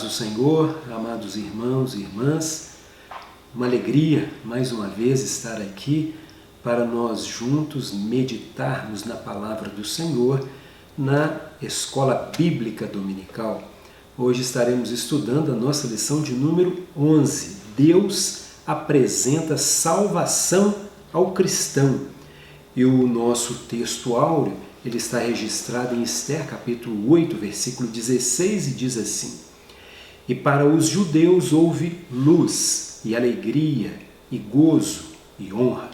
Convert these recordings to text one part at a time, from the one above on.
paz do Senhor, amados irmãos e irmãs, uma alegria mais uma vez estar aqui para nós juntos meditarmos na palavra do Senhor na Escola Bíblica Dominical. Hoje estaremos estudando a nossa lição de número 11. Deus apresenta salvação ao cristão. E o nosso texto áureo, ele está registrado em Esther, capítulo 8, versículo 16, e diz assim: E para os judeus houve luz, e alegria, e gozo, e honra.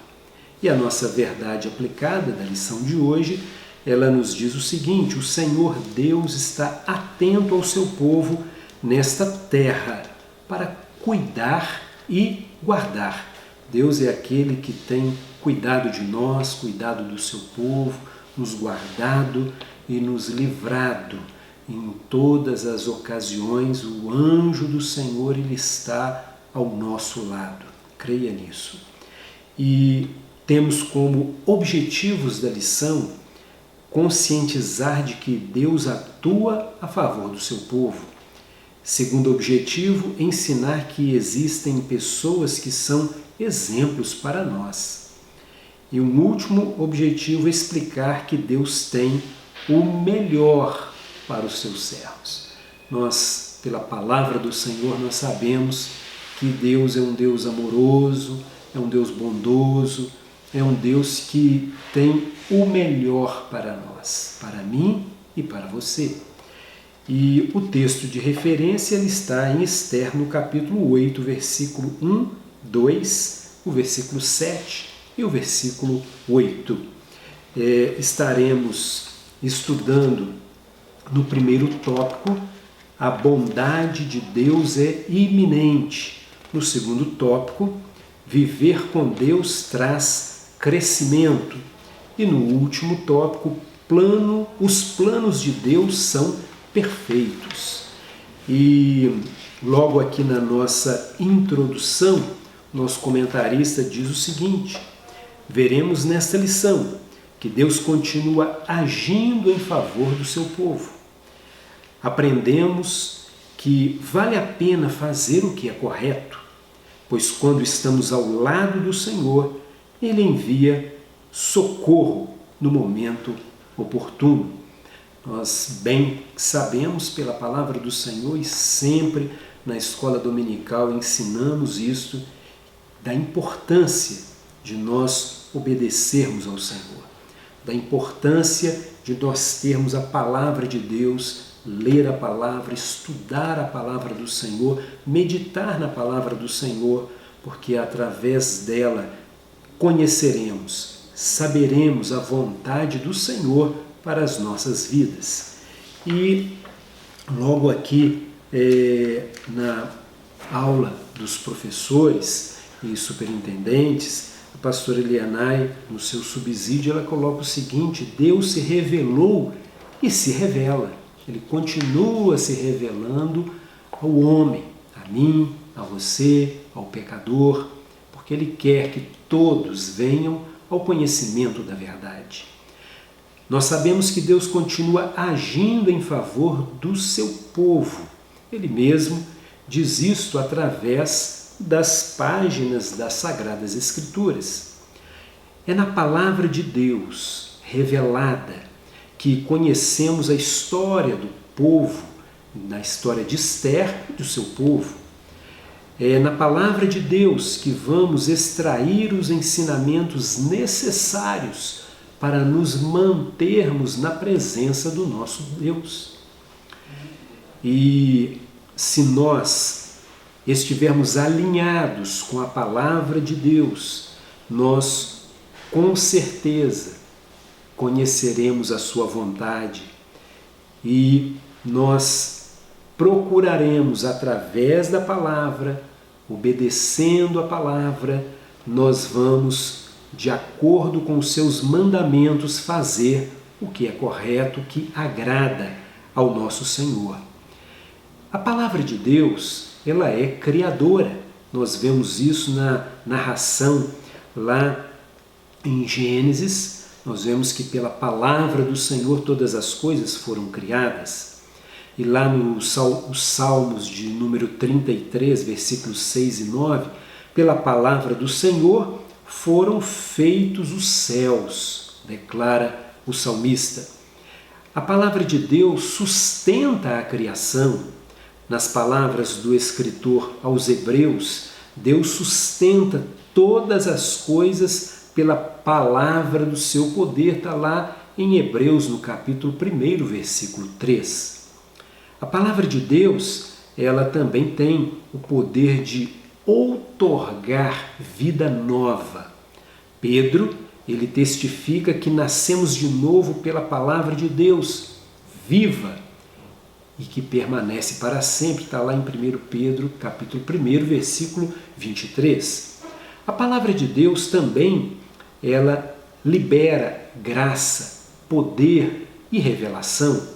E a nossa verdade aplicada da lição de hoje, ela nos diz o seguinte: o Senhor Deus está atento ao seu povo nesta terra para cuidar e guardar. Deus é aquele que tem cuidado de nós, cuidado do seu povo, nos guardado e nos livrado. Em todas as ocasiões, o anjo do Senhor, ele está ao nosso lado. Creia nisso. E temos como objetivos da lição conscientizar de que Deus atua a favor do seu povo. Segundo objetivo, ensinar que existem pessoas que são exemplos para nós. E um último objetivo é explicar que Deus tem o melhor para os seus servos. Nós, pela palavra do Senhor, nós sabemos que Deus é um Deus amoroso, é um Deus bondoso, é um Deus que tem o melhor para nós, para mim e para você. E o texto de referência ele está em Esther, no capítulo 8, versículo 1, 2, o versículo 7 e o versículo 8. Estaremos estudando no primeiro tópico, a bondade de Deus é iminente. No segundo tópico, viver com Deus traz crescimento. E no último tópico, os planos de Deus são perfeitos. E logo aqui na nossa introdução, nosso comentarista diz o seguinte: veremos nesta lição que Deus continua agindo em favor do seu povo. Aprendemos que vale a pena fazer o que é correto, pois quando estamos ao lado do Senhor, Ele envia socorro no momento oportuno. Nós bem sabemos pela palavra do Senhor e sempre na escola dominical ensinamos isso, da importância de nós obedecermos ao Senhor, da importância de nós termos a palavra de Deus, ler a palavra, estudar a palavra do Senhor, meditar na palavra do Senhor, porque através dela conheceremos, saberemos a vontade do Senhor para as nossas vidas. E logo aqui na aula dos professores e superintendentes, a pastora Elianai, no seu subsídio, ela coloca o seguinte: Deus se revelou e se revela. Ele continua se revelando ao homem, a mim, a você, ao pecador, porque Ele quer que todos venham ao conhecimento da verdade. Nós sabemos que Deus continua agindo em favor do seu povo. Ele mesmo diz isto através das páginas das Sagradas Escrituras. É na palavra de Deus revelada que conhecemos a história do povo, na história de Esther e do seu povo. É na palavra de Deus que vamos extrair os ensinamentos necessários para nos mantermos na presença do nosso Deus. E se nós estivermos alinhados com a palavra de Deus, nós com certeza conheceremos a sua vontade e nós procuraremos através da palavra, obedecendo a palavra, nós vamos, de acordo com os seus mandamentos, fazer o que é correto, o que agrada ao nosso Senhor. A palavra de Deus, ela é criadora. Nós vemos isso na narração lá em Gênesis. Nós vemos que pela palavra do Senhor todas as coisas foram criadas. e lá nos Salmos de número 33, versículos 6 e 9, pela palavra do Senhor foram feitos os céus, declara o salmista. A palavra de Deus sustenta a criação. Nas palavras do escritor aos Hebreus, Deus sustenta todas as coisas pela palavra do seu poder. Está lá em Hebreus, no capítulo 1, versículo 3. A palavra de Deus, ela também tem o poder de outorgar vida nova. Pedro, ele testifica que nascemos de novo pela palavra de Deus, viva e que permanece para sempre. Está lá em 1 Pedro, capítulo 1, versículo 23. A palavra de Deus também, ela libera graça, poder e revelação.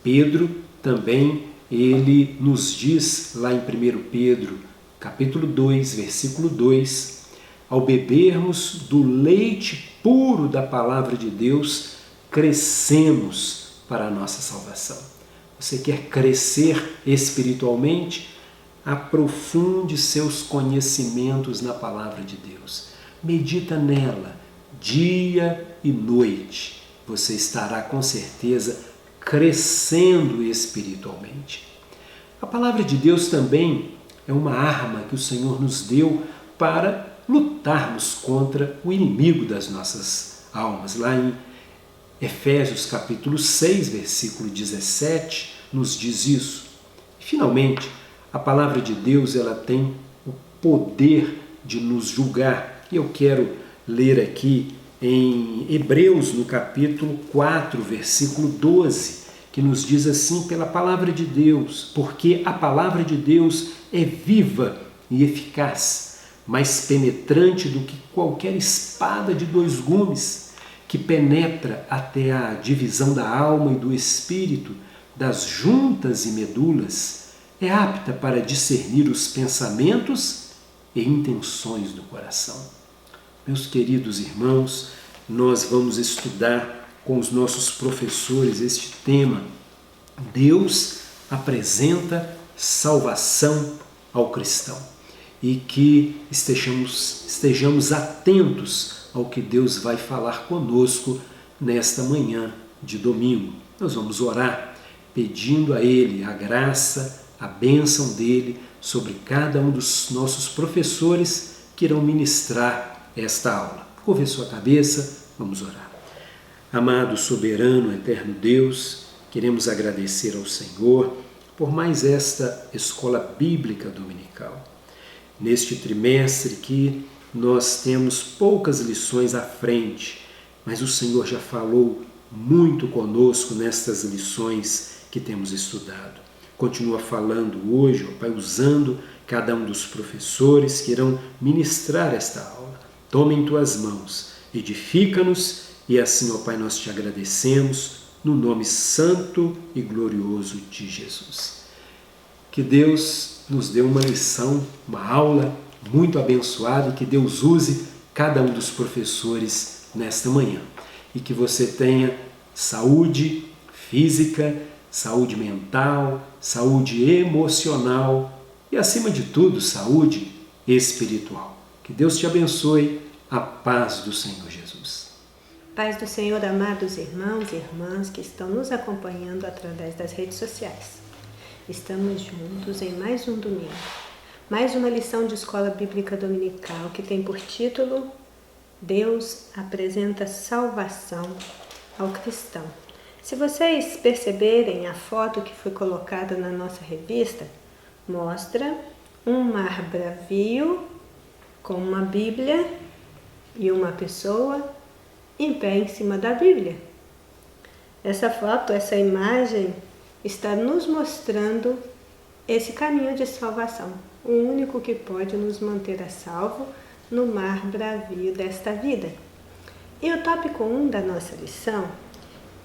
Pedro também, ele nos diz lá em 1 Pedro, capítulo 2, versículo 2, ao bebermos do leite puro da palavra de Deus, crescemos para a nossa salvação. Você quer crescer espiritualmente? Aprofunde seus conhecimentos na palavra de Deus. Medita nela dia e noite. Você estará com certeza crescendo espiritualmente. A palavra de Deus também é uma arma que o Senhor nos deu para lutarmos contra o inimigo das nossas almas. Lá em Efésios capítulo 6, versículo 17, nos diz isso. E, finalmente, a palavra de Deus, ela tem o poder de nos julgar. E eu quero ler aqui em Hebreus, no capítulo 4, versículo 12, que nos diz assim, pela palavra de Deus, porque a palavra de Deus é viva e eficaz, mais penetrante do que qualquer espada de 2 gumes, que penetra até a divisão da alma e do espírito, das juntas e medulas, é apta para discernir os pensamentos e intenções do coração. Meus queridos irmãos, nós vamos estudar com os nossos professores este tema. Deus apresenta salvação ao cristão. E que estejamos atentos ao que Deus vai falar conosco nesta manhã de domingo. Nós vamos orar pedindo a Ele a graça, a bênção dEle sobre cada um dos nossos professores que irão ministrar esta aula. Curve sua cabeça, vamos orar. Amado, soberano, eterno Deus, queremos agradecer ao Senhor por mais esta escola bíblica dominical. Neste trimestre que nós temos poucas lições à frente, mas o Senhor já falou muito conosco nestas lições que temos estudado. Continua falando hoje, ó Pai, usando cada um dos professores que irão ministrar esta aula. Toma em tuas mãos, edifica-nos e assim, ó Pai, nós te agradecemos no nome santo e glorioso de Jesus. Que Deus nos dê uma lição, uma aula muito abençoada e que Deus use cada um dos professores nesta manhã. E que você tenha saúde física, saúde mental, saúde emocional e, acima de tudo, saúde espiritual. Que Deus te abençoe. A paz do Senhor Jesus. Paz do Senhor, amados irmãos e irmãs que estão nos acompanhando através das redes sociais. Estamos juntos em mais um domingo, mais uma lição de escola bíblica dominical que tem por título Deus apresenta salvação ao cristão. Se vocês perceberem a foto que foi colocada na nossa revista, mostra um mar bravio com uma Bíblia e uma pessoa em pé em cima da Bíblia. Essa foto, essa imagem está nos mostrando esse caminho de salvação, o único que pode nos manter a salvo no mar bravio desta vida. E o tópico 1 da nossa lição,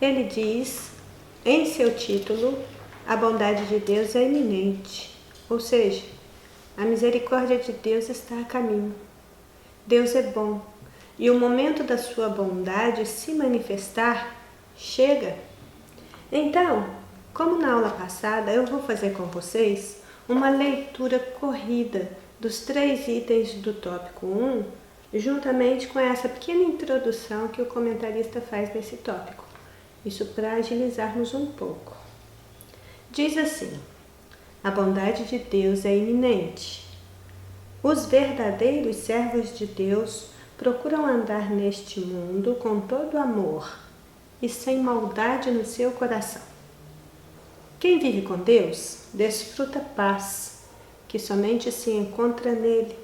ele diz em seu título, a bondade de Deus é iminente, ou seja, a misericórdia de Deus está a caminho. Deus é bom e o momento da sua bondade se manifestar chega. Então, Como na aula passada, eu vou fazer com vocês uma leitura corrida dos 3 itens do tópico 1, juntamente com essa pequena introdução que o comentarista faz nesse tópico. Isso para agilizarmos um pouco. Diz assim: a bondade de Deus é iminente. Os verdadeiros servos de Deus procuram andar neste mundo com todo amor e sem maldade no seu coração. Quem vive com Deus desfruta paz, que somente se encontra nele,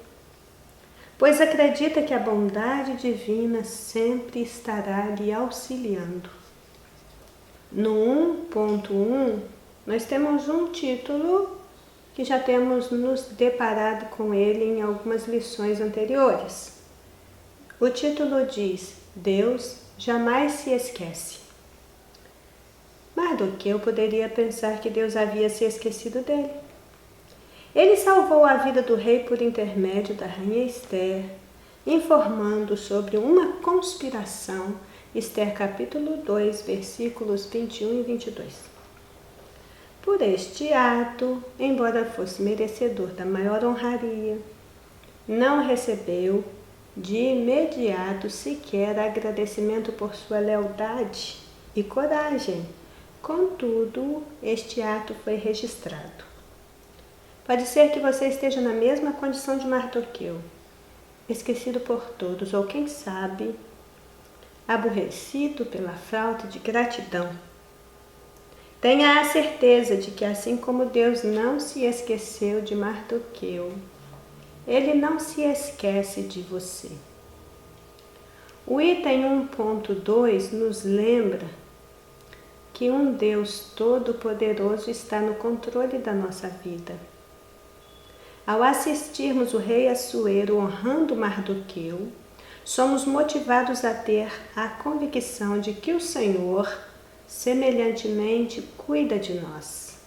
pois acredita que a bondade divina sempre estará lhe auxiliando. No 1.1, nós temos um título que já temos nos deparado com ele em algumas lições anteriores. O título diz: Deus jamais se esquece. Mardoqueu poderia pensar que Deus havia se esquecido dele. Ele salvou a vida do rei por intermédio da rainha Esther, informando sobre uma conspiração, Esther capítulo 2, versículos 21 e 22. Por este ato, embora fosse merecedor da maior honraria, não recebeu de imediato sequer agradecimento por sua lealdade e coragem. Contudo, este ato foi registrado. Pode ser que você esteja na mesma condição de Mardoqueu, esquecido por todos, ou quem sabe, aborrecido pela falta de gratidão. Tenha a certeza de que, assim como Deus não se esqueceu de Mardoqueu, Ele não se esquece de você. O item 1.2 nos lembra que um Deus todo-poderoso está no controle da nossa vida. Ao assistirmos o rei Assuero honrando Mardoqueu, somos motivados a ter a convicção de que o Senhor semelhantemente cuida de nós.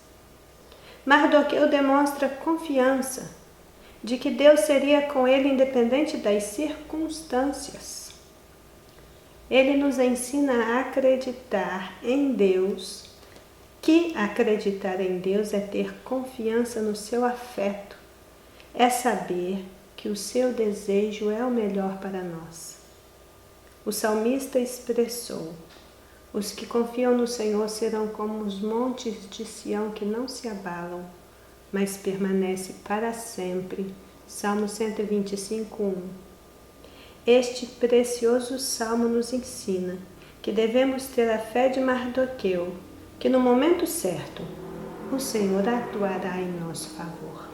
Mardoqueu demonstra confiança de que Deus seria com ele independente das circunstâncias. Ele nos ensina a acreditar em Deus, que acreditar em Deus é ter confiança no seu afeto, é saber que o seu desejo é o melhor para nós. O salmista expressou: os que confiam no Senhor serão como os montes de Sião que não se abalam, mas permanece para sempre. Salmo 125:1. Este precioso salmo nos ensina que devemos ter a fé de Mardoqueu, que no momento certo o Senhor atuará em nosso favor.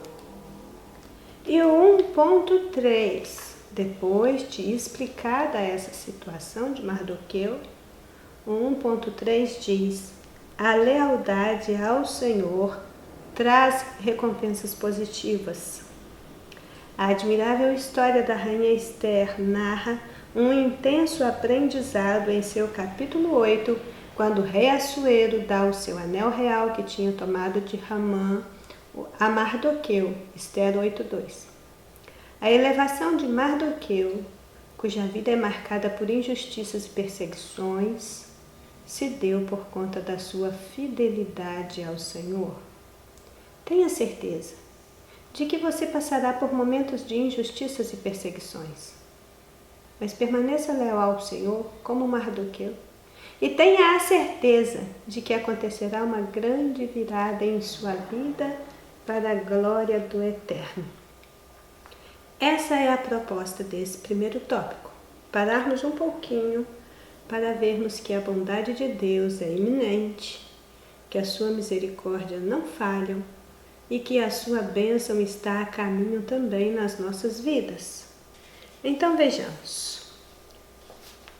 E o 1.3, depois de explicada essa situação de Mardoqueu, o 1.3 diz: a lealdade ao Senhor traz recompensas positivas. A admirável história da rainha Esther narra um intenso aprendizado em seu capítulo 8, quando o rei Assuero dá o seu anel real que tinha tomado de Hamã a Mardoqueu, Esther 8.2. A elevação de Mardoqueu, cuja vida é marcada por injustiças e perseguições, se deu por conta da sua fidelidade ao Senhor. Tenha certeza de que você passará por momentos de injustiças e perseguições, mas permaneça leal ao Senhor como Mardoqueu e tenha a certeza de que acontecerá uma grande virada em sua vida para a glória do Eterno. Essa é a proposta desse primeiro tópico: pararmos um pouquinho para vermos que a bondade de Deus é iminente, que a sua misericórdia não falham e que a sua bênção está a caminho também nas nossas vidas. Então vejamos.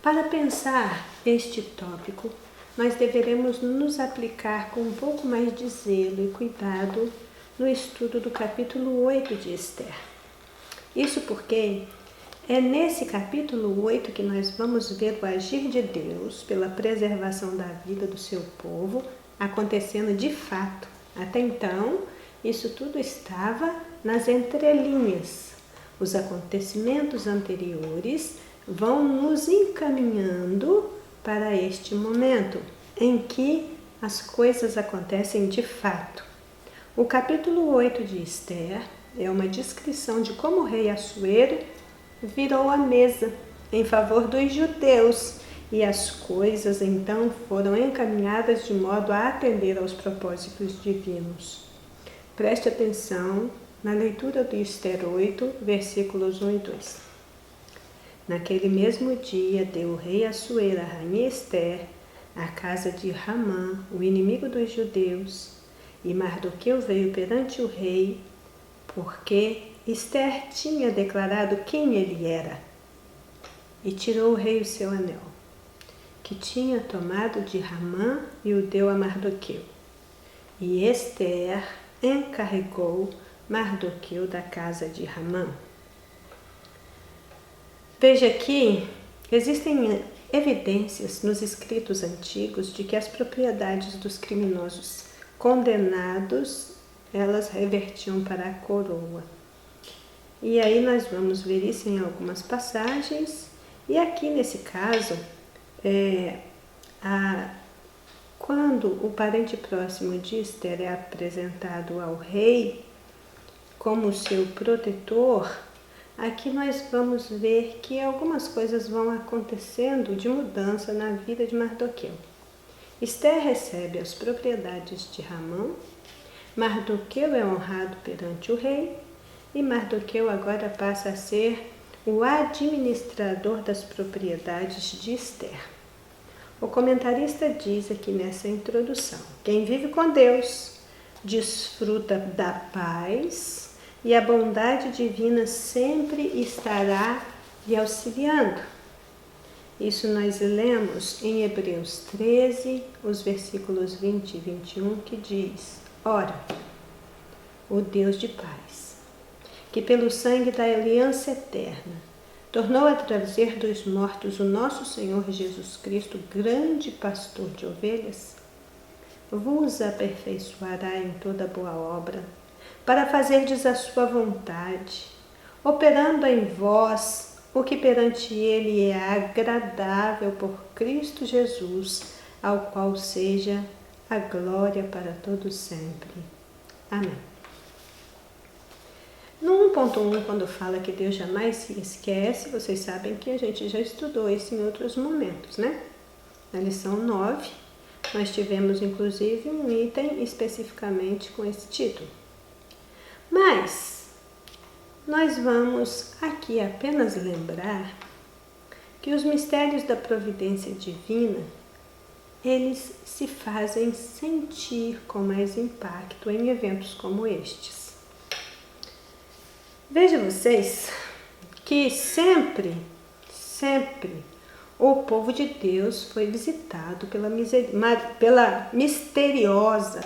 Para pensar este tópico, nós deveremos nos aplicar com um pouco mais de zelo e cuidado no estudo do capítulo 8 de Esther. Isso porque é nesse capítulo 8 que nós vamos ver o agir de Deus pela preservação da vida do seu povo acontecendo de fato. Até então, isso tudo estava nas entrelinhas. Os acontecimentos anteriores vão nos encaminhando para este momento em que as coisas acontecem de fato. O capítulo 8 de Esther é uma descrição de como o rei Assuero virou a mesa em favor dos judeus e as coisas então foram encaminhadas de modo a atender aos propósitos divinos. Preste atenção na leitura de Esther 8, versículos 1 e 2. Naquele mesmo dia deu o rei Assuero a rainha Esther à casa de Ramã, o inimigo dos judeus, e Mardoqueu veio perante o rei, porque Esther tinha declarado quem ele era. E tirou o rei o seu anel, que tinha tomado de Ramã, e o deu a Mardoqueu. E Esther encarregou Mardoqueu da casa de Ramã. Veja que existem evidências nos escritos antigos de que as propriedades dos criminosos condenados, elas revertiam para a coroa. E aí nós vamos ver isso em algumas passagens. E aqui nesse caso, quando o parente próximo de Esther é apresentado ao rei como seu protetor, aqui nós vamos ver que algumas coisas vão acontecendo de mudança na vida de Mardoqueu. Esther recebe as propriedades de Ramã, Mardoqueu é honrado perante o rei, e Mardoqueu agora passa a ser o administrador das propriedades de Esther. O comentarista diz aqui nessa introdução: quem vive com Deus desfruta da paz e a bondade divina sempre estará lhe auxiliando. Isso nós lemos em Hebreus 13, os versículos 20 e 21, que diz: ora, o Deus de paz, que pelo sangue da aliança eterna tornou a trazer dos mortos o nosso Senhor Jesus Cristo, grande pastor de ovelhas, vos aperfeiçoará em toda boa obra, para fazerdes a sua vontade, operando em vós o que perante ele é agradável por Cristo Jesus, ao qual seja a glória para todos sempre. Amém. No 1.1, quando fala que Deus jamais se esquece, vocês sabem que a gente já estudou isso em outros momentos, né? Na lição 9, nós tivemos inclusive um item especificamente com esse título. Mas nós vamos aqui apenas lembrar que os mistérios da providência divina, eles se fazem sentir com mais impacto em eventos como estes. Veja vocês que sempre o povo de Deus foi visitado pela misteriosa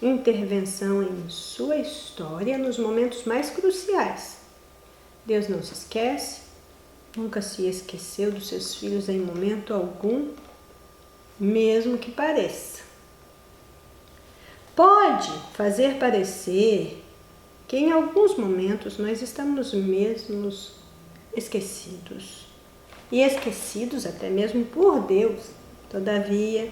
intervenção em sua história nos momentos mais cruciais. Deus não se esquece, nunca se esqueceu dos seus filhos em momento algum, mesmo que pareça. Pode fazer parecer que em alguns momentos nós estamos mesmo esquecidos, e esquecidos até mesmo por Deus. Todavia,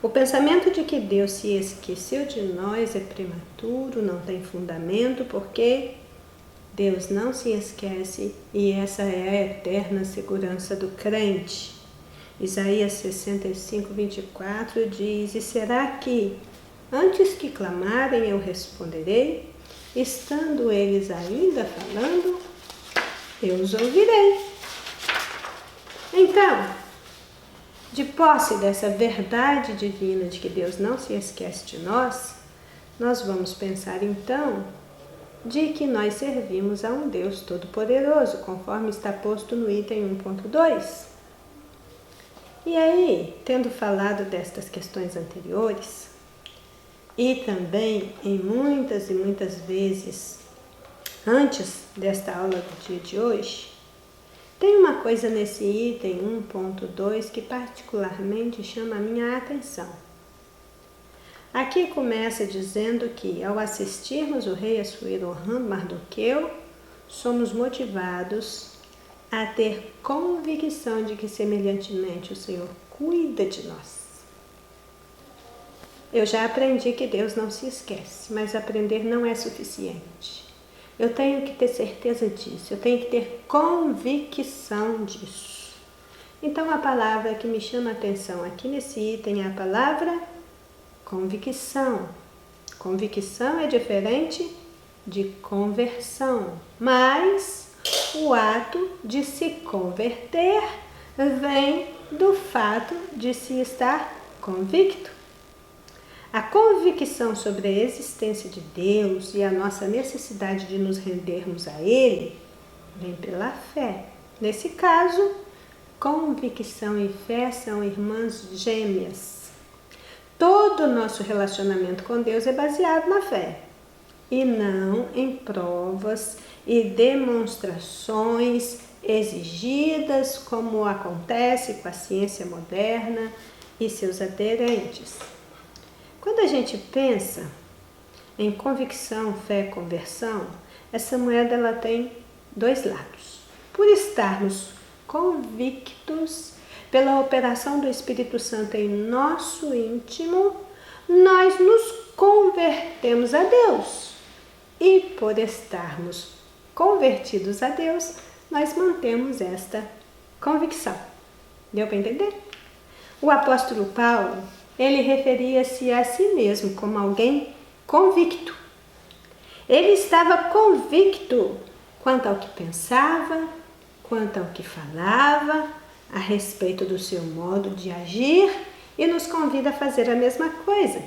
o pensamento de que Deus se esqueceu de nós é prematuro, não tem fundamento, porque Deus não se esquece e essa é a eterna segurança do crente. Isaías 65, 24 diz: e será que, antes que clamarem, eu responderei? Estando eles ainda falando, eu os ouvirei. Então, de posse dessa verdade divina de que Deus não se esquece de nós, nós vamos pensar então de que nós servimos a um Deus Todo-Poderoso, conforme está posto no item 1.2. E aí, tendo falado destas questões anteriores, e também em muitas e muitas vezes antes desta aula do dia de hoje, tem uma coisa nesse item 1.2 que particularmente chama a minha atenção. Aqui começa dizendo que, ao assistirmos o rei Assuero honrando Mardoqueu, somos motivados a ter convicção de que, semelhantemente, o Senhor cuida de nós. Eu já aprendi que Deus não se esquece, mas aprender não é suficiente. Eu tenho que ter certeza disso, eu tenho que ter convicção disso. Então a palavra que me chama a atenção aqui nesse item é a palavra convicção. Convicção é diferente de conversão, mas o ato de se converter vem do fato de se estar convicto. A convicção sobre a existência de Deus e a nossa necessidade de nos rendermos a Ele vem pela fé. Nesse caso, convicção e fé são irmãs gêmeas. Todo o nosso relacionamento com Deus é baseado na fé e não em provas e demonstrações exigidas, como acontece com a ciência moderna e seus aderentes. Quando a gente pensa em convicção, fé, conversão, essa moeda ela tem dois lados. Por estarmos convictos pela operação do Espírito Santo em nosso íntimo, nós nos convertemos a Deus. E por estarmos convertidos a Deus, nós mantemos esta convicção. Deu para entender? O apóstolo Paulo, ele referia-se a si mesmo como alguém convicto. Ele estava convicto quanto ao que pensava, quanto ao que falava, a respeito do seu modo de agir, e nos convida a fazer a mesma coisa.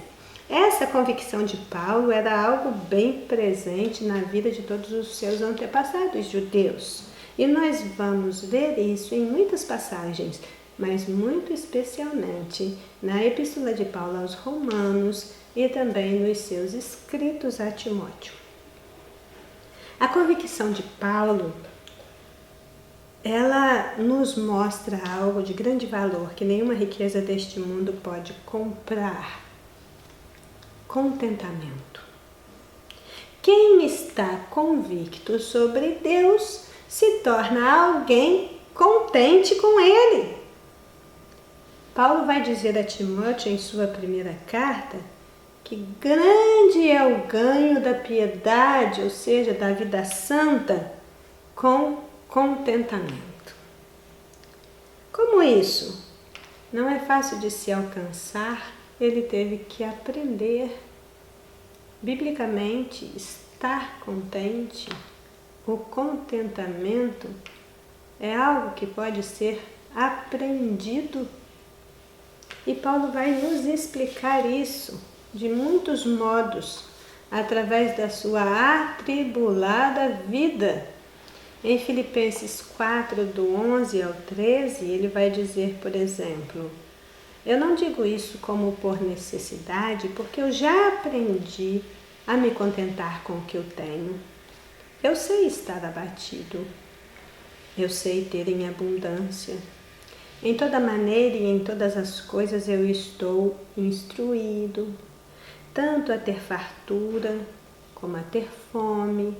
Essa convicção de Paulo era algo bem presente na vida de todos os seus antepassados judeus. E nós vamos ver isso em muitas passagens, mas muito especialmente na Epístola de Paulo aos Romanos e também nos seus escritos a Timóteo. A convicção de Paulo, ela nos mostra algo de grande valor que nenhuma riqueza deste mundo pode comprar: contentamento. Quem está convicto sobre Deus se torna alguém contente com Ele. Paulo vai dizer a Timóteo em sua primeira carta que grande é o ganho da piedade, ou seja, da vida santa, com contentamento. Como isso não é fácil de se alcançar, ele teve que aprender. Biblicamente, estar contente, o contentamento, é algo que pode ser aprendido. E Paulo vai nos explicar isso de muitos modos, através da sua atribulada vida. Em Filipenses 4, do 11 ao 13, ele vai dizer, por exemplo: eu não digo isso como por necessidade, porque eu já aprendi a me contentar com o que eu tenho. Eu sei estar abatido, eu sei ter em abundância. Em toda maneira e em todas as coisas eu estou instruído, tanto a ter fartura como a ter fome,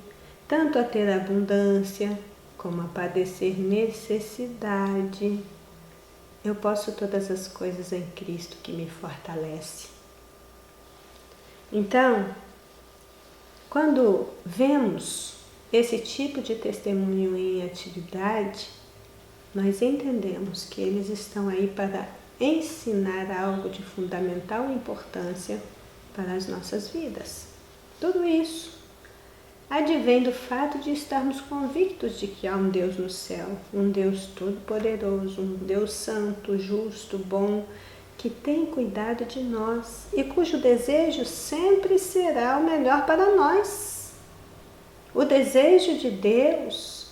tanto a ter abundância como a padecer necessidade. Eu posso todas as coisas em Cristo que me fortalece. Então, quando vemos esse tipo de testemunho em atividade, nós entendemos que eles estão aí para ensinar algo de fundamental importância para as nossas vidas. Tudo isso advém do fato de estarmos convictos de que há um Deus no céu, um Deus todo-poderoso, um Deus santo, justo, bom, que tem cuidado de nós e cujo desejo sempre será o melhor para nós. O desejo de Deus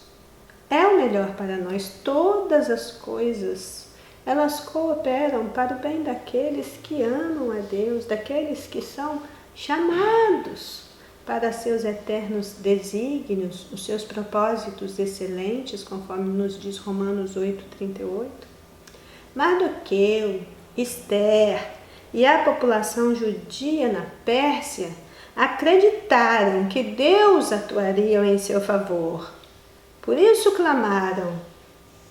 é o melhor para nós. Todas as coisas, elas cooperam para o bem daqueles que amam a Deus, daqueles que são chamados para seus eternos desígnios, os seus propósitos excelentes, conforme nos diz Romanos 8:38. Mardoqueu, Esther e a população judia na Pérsia acreditaram que Deus atuaria em seu favor. Por isso clamaram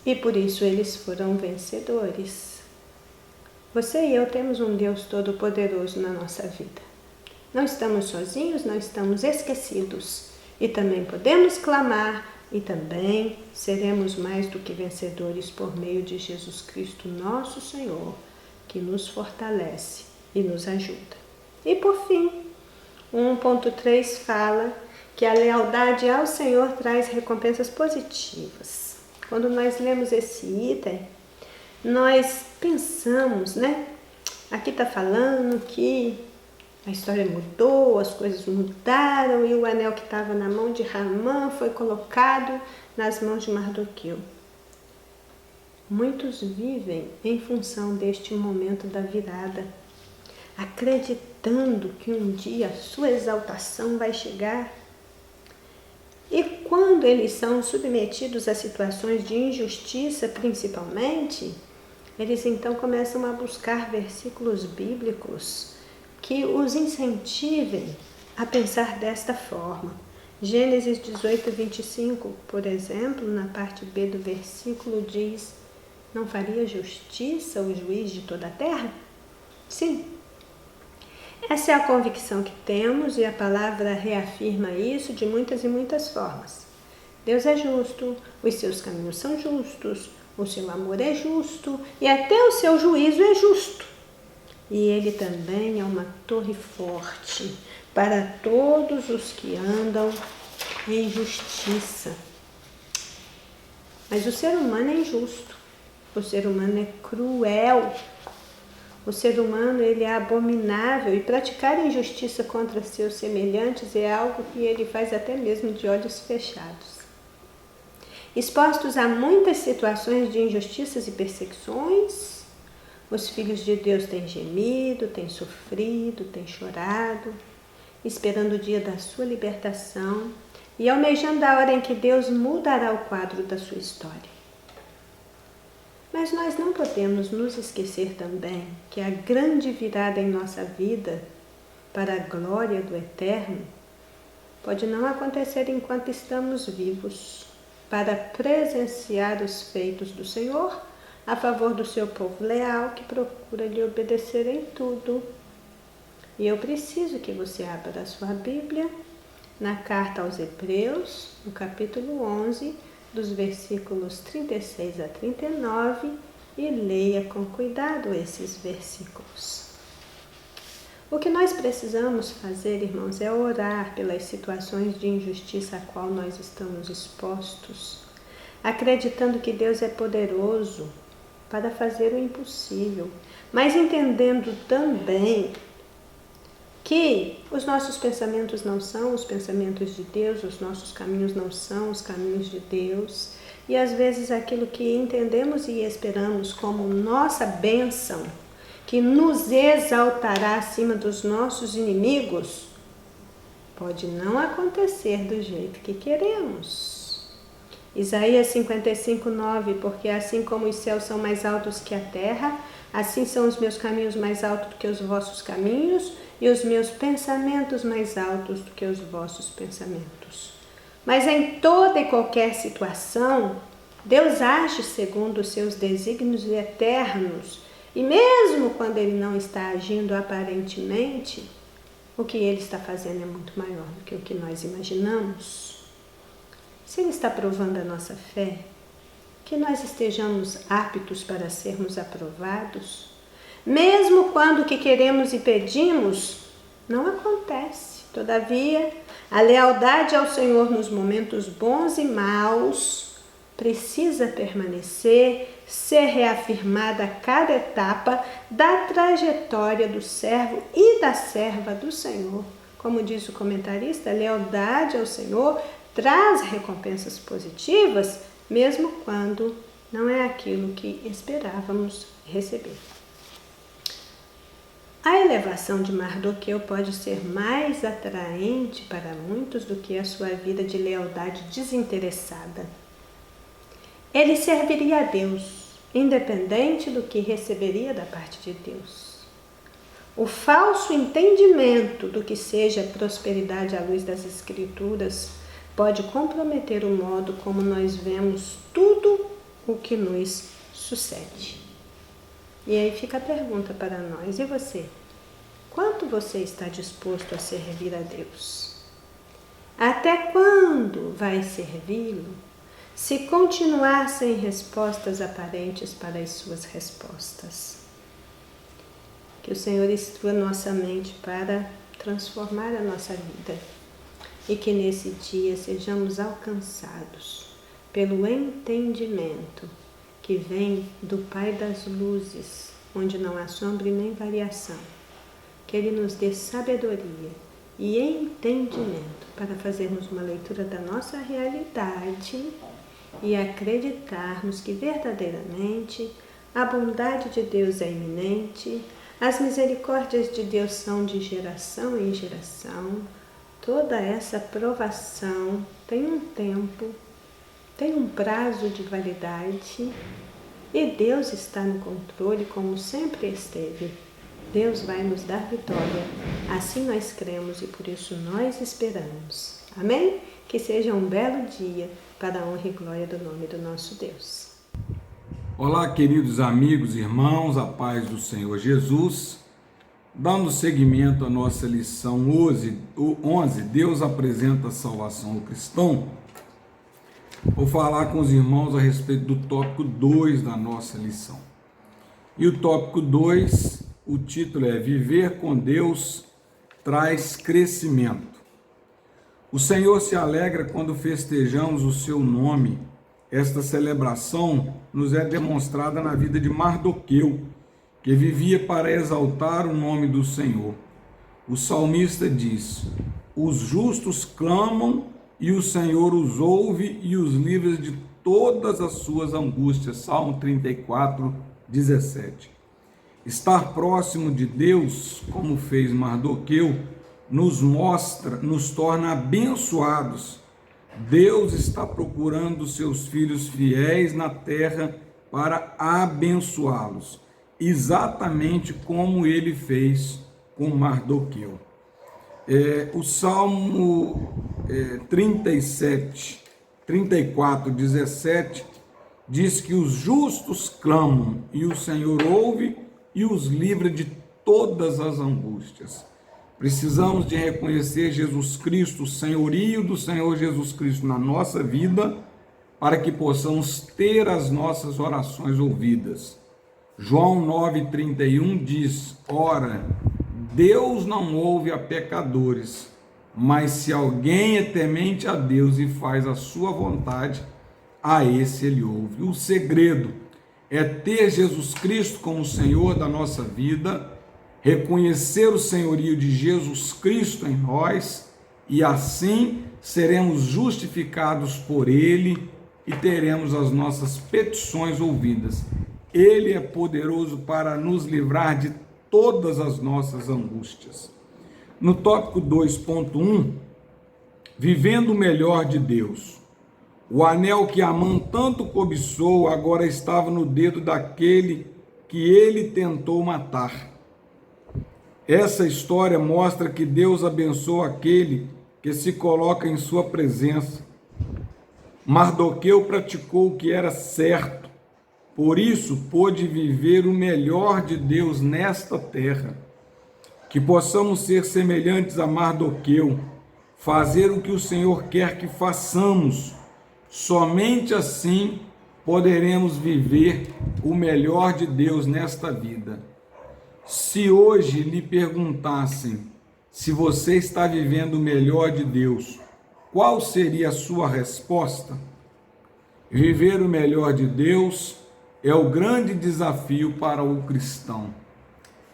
e por isso eles foram vencedores. Você e eu temos um Deus Todo-Poderoso na nossa vida. Não estamos sozinhos, não estamos esquecidos. E também podemos clamar e também seremos mais do que vencedores por meio de Jesus Cristo, nosso Senhor, que nos fortalece e nos ajuda. E por fim, 1.3 fala que a lealdade ao Senhor traz recompensas positivas. Quando nós lemos esse item, nós pensamos, Aqui está falando que a história mudou, as coisas mudaram e o anel que estava na mão de Hamã foi colocado nas mãos de Mardoqueu. Muitos vivem em função deste momento da virada, acreditando que um dia a sua exaltação vai chegar. E quando eles são submetidos a situações de injustiça, principalmente, eles então começam a buscar versículos bíblicos que os incentivem a pensar desta forma. Gênesis 18, 25, por exemplo, na parte B do versículo diz: não faria justiça o juiz de toda a terra? Sim. Essa é a convicção que temos e a palavra reafirma isso de muitas e muitas formas. Deus é justo, os seus caminhos são justos, o seu amor é justo e até o seu juízo é justo. E ele também é uma torre forte para todos os que andam em justiça. Mas o ser humano é injusto, o ser humano é cruel, o ser humano ele é abominável e praticar injustiça contra seus semelhantes é algo que ele faz até mesmo de olhos fechados. Expostos a muitas situações de injustiças e perseguições, os filhos de Deus têm gemido, têm sofrido, têm chorado, esperando o dia da sua libertação e almejando a hora em que Deus mudará o quadro da sua história. Mas nós não podemos nos esquecer também que a grande virada em nossa vida para a glória do Eterno pode não acontecer enquanto estamos vivos, para presenciar os feitos do Senhor a favor do seu povo leal que procura lhe obedecer em tudo. E eu preciso que você abra a sua Bíblia na carta aos Hebreus, no capítulo 11, dos versículos 36 a 39 e leia com cuidado esses versículos. O que nós precisamos fazer, irmãos, é orar pelas situações de injustiça a qual nós estamos expostos, acreditando que Deus é poderoso para fazer o impossível, mas entendendo também que os nossos pensamentos não são os pensamentos de Deus, os nossos caminhos não são os caminhos de Deus, e às vezes aquilo que entendemos e esperamos como nossa bênção, que nos exaltará acima dos nossos inimigos, pode não acontecer do jeito que queremos. Isaías 55:9, porque assim como os céus são mais altos que a terra, assim são os meus caminhos mais altos do que os vossos caminhos, e os meus pensamentos mais altos do que os vossos pensamentos. Mas em toda e qualquer situação, Deus age segundo os seus desígnios eternos, e mesmo quando Ele não está agindo aparentemente, o que Ele está fazendo é muito maior do que o que nós imaginamos. Se Ele está provando a nossa fé, que nós estejamos aptos para sermos aprovados, mesmo quando o que queremos e pedimos não acontece. Todavia, a lealdade ao Senhor nos momentos bons e maus precisa permanecer, ser reafirmada a cada etapa da trajetória do servo e da serva do Senhor. Como diz o comentarista, a lealdade ao Senhor traz recompensas positivas, mesmo quando não é aquilo que esperávamos receber. A elevação de Mardoqueu pode ser mais atraente para muitos do que a sua vida de lealdade desinteressada. Ele serviria a Deus, independente do que receberia da parte de Deus. O falso entendimento do que seja prosperidade à luz das Escrituras pode comprometer o modo como nós vemos tudo o que nos sucede. E aí fica a pergunta para nós: e você? Quanto você está disposto a servir a Deus? Até quando vai servi-lo se continuar sem respostas aparentes para as suas respostas? Que o Senhor instrua nossa mente para transformar a nossa vida e que nesse dia sejamos alcançados pelo entendimento que vem do Pai das luzes, onde não há sombra e nem variação. Que Ele nos dê sabedoria e entendimento para fazermos uma leitura da nossa realidade e acreditarmos que verdadeiramente a bondade de Deus é iminente, as misericórdias de Deus são de geração em geração. Toda essa provação tem um tempo, tem um prazo de validade e Deus está no controle como sempre esteve. Deus vai nos dar vitória, assim nós cremos e por isso nós esperamos. Amém? Que seja um belo dia para a honra e glória do nome do nosso Deus. Olá, queridos amigos e irmãos, a paz do Senhor Jesus. Dando seguimento à nossa lição 11, Deus apresenta a salvação ao cristão. Vou falar com os irmãos a respeito do tópico 2 da nossa lição. E o tópico 2, o título é Viver com Deus traz crescimento. O Senhor se alegra quando festejamos o seu nome. Esta celebração nos é demonstrada na vida de Mardoqueu, que vivia para exaltar o nome do Senhor. O salmista diz: os justos clamam e o Senhor os ouve e os livra de todas as suas angústias. Salmo 34, 17. Estar próximo de Deus, como fez Mardoqueu, nos torna abençoados. Deus está procurando seus filhos fiéis na terra para abençoá-los, exatamente como ele fez com Mardoqueu. O Salmo 34, 17 diz que os justos clamam e o Senhor ouve e os livra de todas as angústias. Precisamos de reconhecer Jesus Cristo, o senhorio do Senhor Jesus Cristo na nossa vida, para que possamos ter as nossas orações ouvidas. João 9,31 diz: ora, Deus não ouve a pecadores, mas se alguém é temente a Deus e faz a sua vontade, a esse ele ouve. O segredo é ter Jesus Cristo como Senhor da nossa vida, reconhecer o senhorio de Jesus Cristo em nós, e assim seremos justificados por Ele e teremos as nossas petições ouvidas. Ele é poderoso para nos livrar de todas as nossas angústias. No tópico 2.1, vivendo o melhor de Deus. O anel que Amã tanto cobiçou agora estava no dedo daquele que ele tentou matar. Essa história mostra que Deus abençoa aquele que se coloca em sua presença. Mardoqueu praticou o que era certo, por isso pôde viver o melhor de Deus nesta terra. Que possamos ser semelhantes a Mardoqueu, fazer o que o Senhor quer que façamos. Somente assim poderemos viver o melhor de Deus nesta vida. Se hoje lhe perguntassem se você está vivendo o melhor de Deus, qual seria a sua resposta? Viver o melhor de Deus é o grande desafio para o cristão.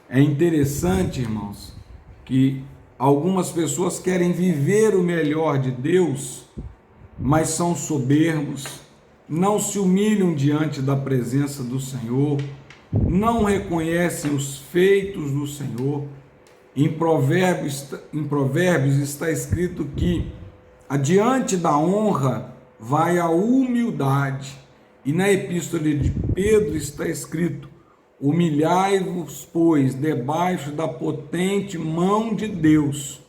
É interessante, irmãos, que algumas pessoas querem viver o melhor de Deus, mas são soberbos, não se humilham diante da presença do Senhor, não reconhecem os feitos do Senhor. Em Provérbios está escrito que adiante da honra vai a humildade. E na epístola de Pedro está escrito: humilhai-vos, pois, debaixo da potente mão de Deus,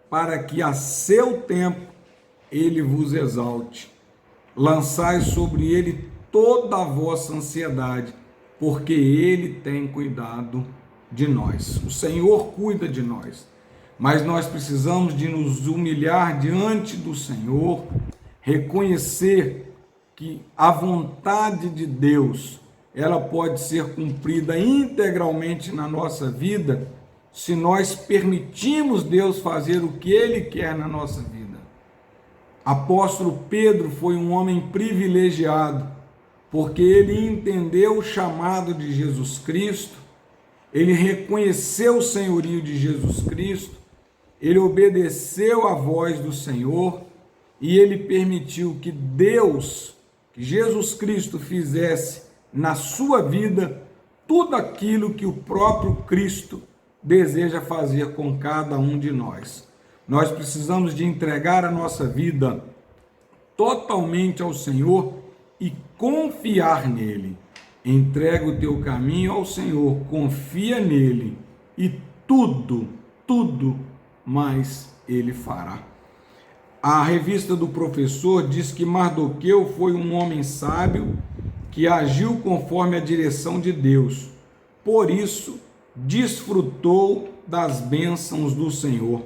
para que a seu tempo ele vos exalte. Lançai sobre ele toda a vossa ansiedade, porque Ele tem cuidado de nós. O Senhor cuida de nós, mas nós precisamos de nos humilhar diante do Senhor, reconhecer que a vontade de Deus, ela pode ser cumprida integralmente na nossa vida, se nós permitirmos Deus fazer o que Ele quer na nossa vida. Apóstolo Pedro foi um homem privilegiado, porque ele entendeu o chamado de Jesus Cristo, ele reconheceu o senhorio de Jesus Cristo, ele obedeceu à voz do Senhor e ele permitiu que Deus, que Jesus Cristo fizesse na sua vida tudo aquilo que o próprio Cristo deseja fazer com cada um de nós. Nós precisamos de entregar a nossa vida totalmente ao Senhor e confiar nele. Entrega o teu caminho ao Senhor, confia nele e tudo mais ele fará. A revista do Professor diz que Mardoqueu foi um homem sábio que agiu conforme a direção de Deus. Por isso, desfrutou das bênçãos do Senhor.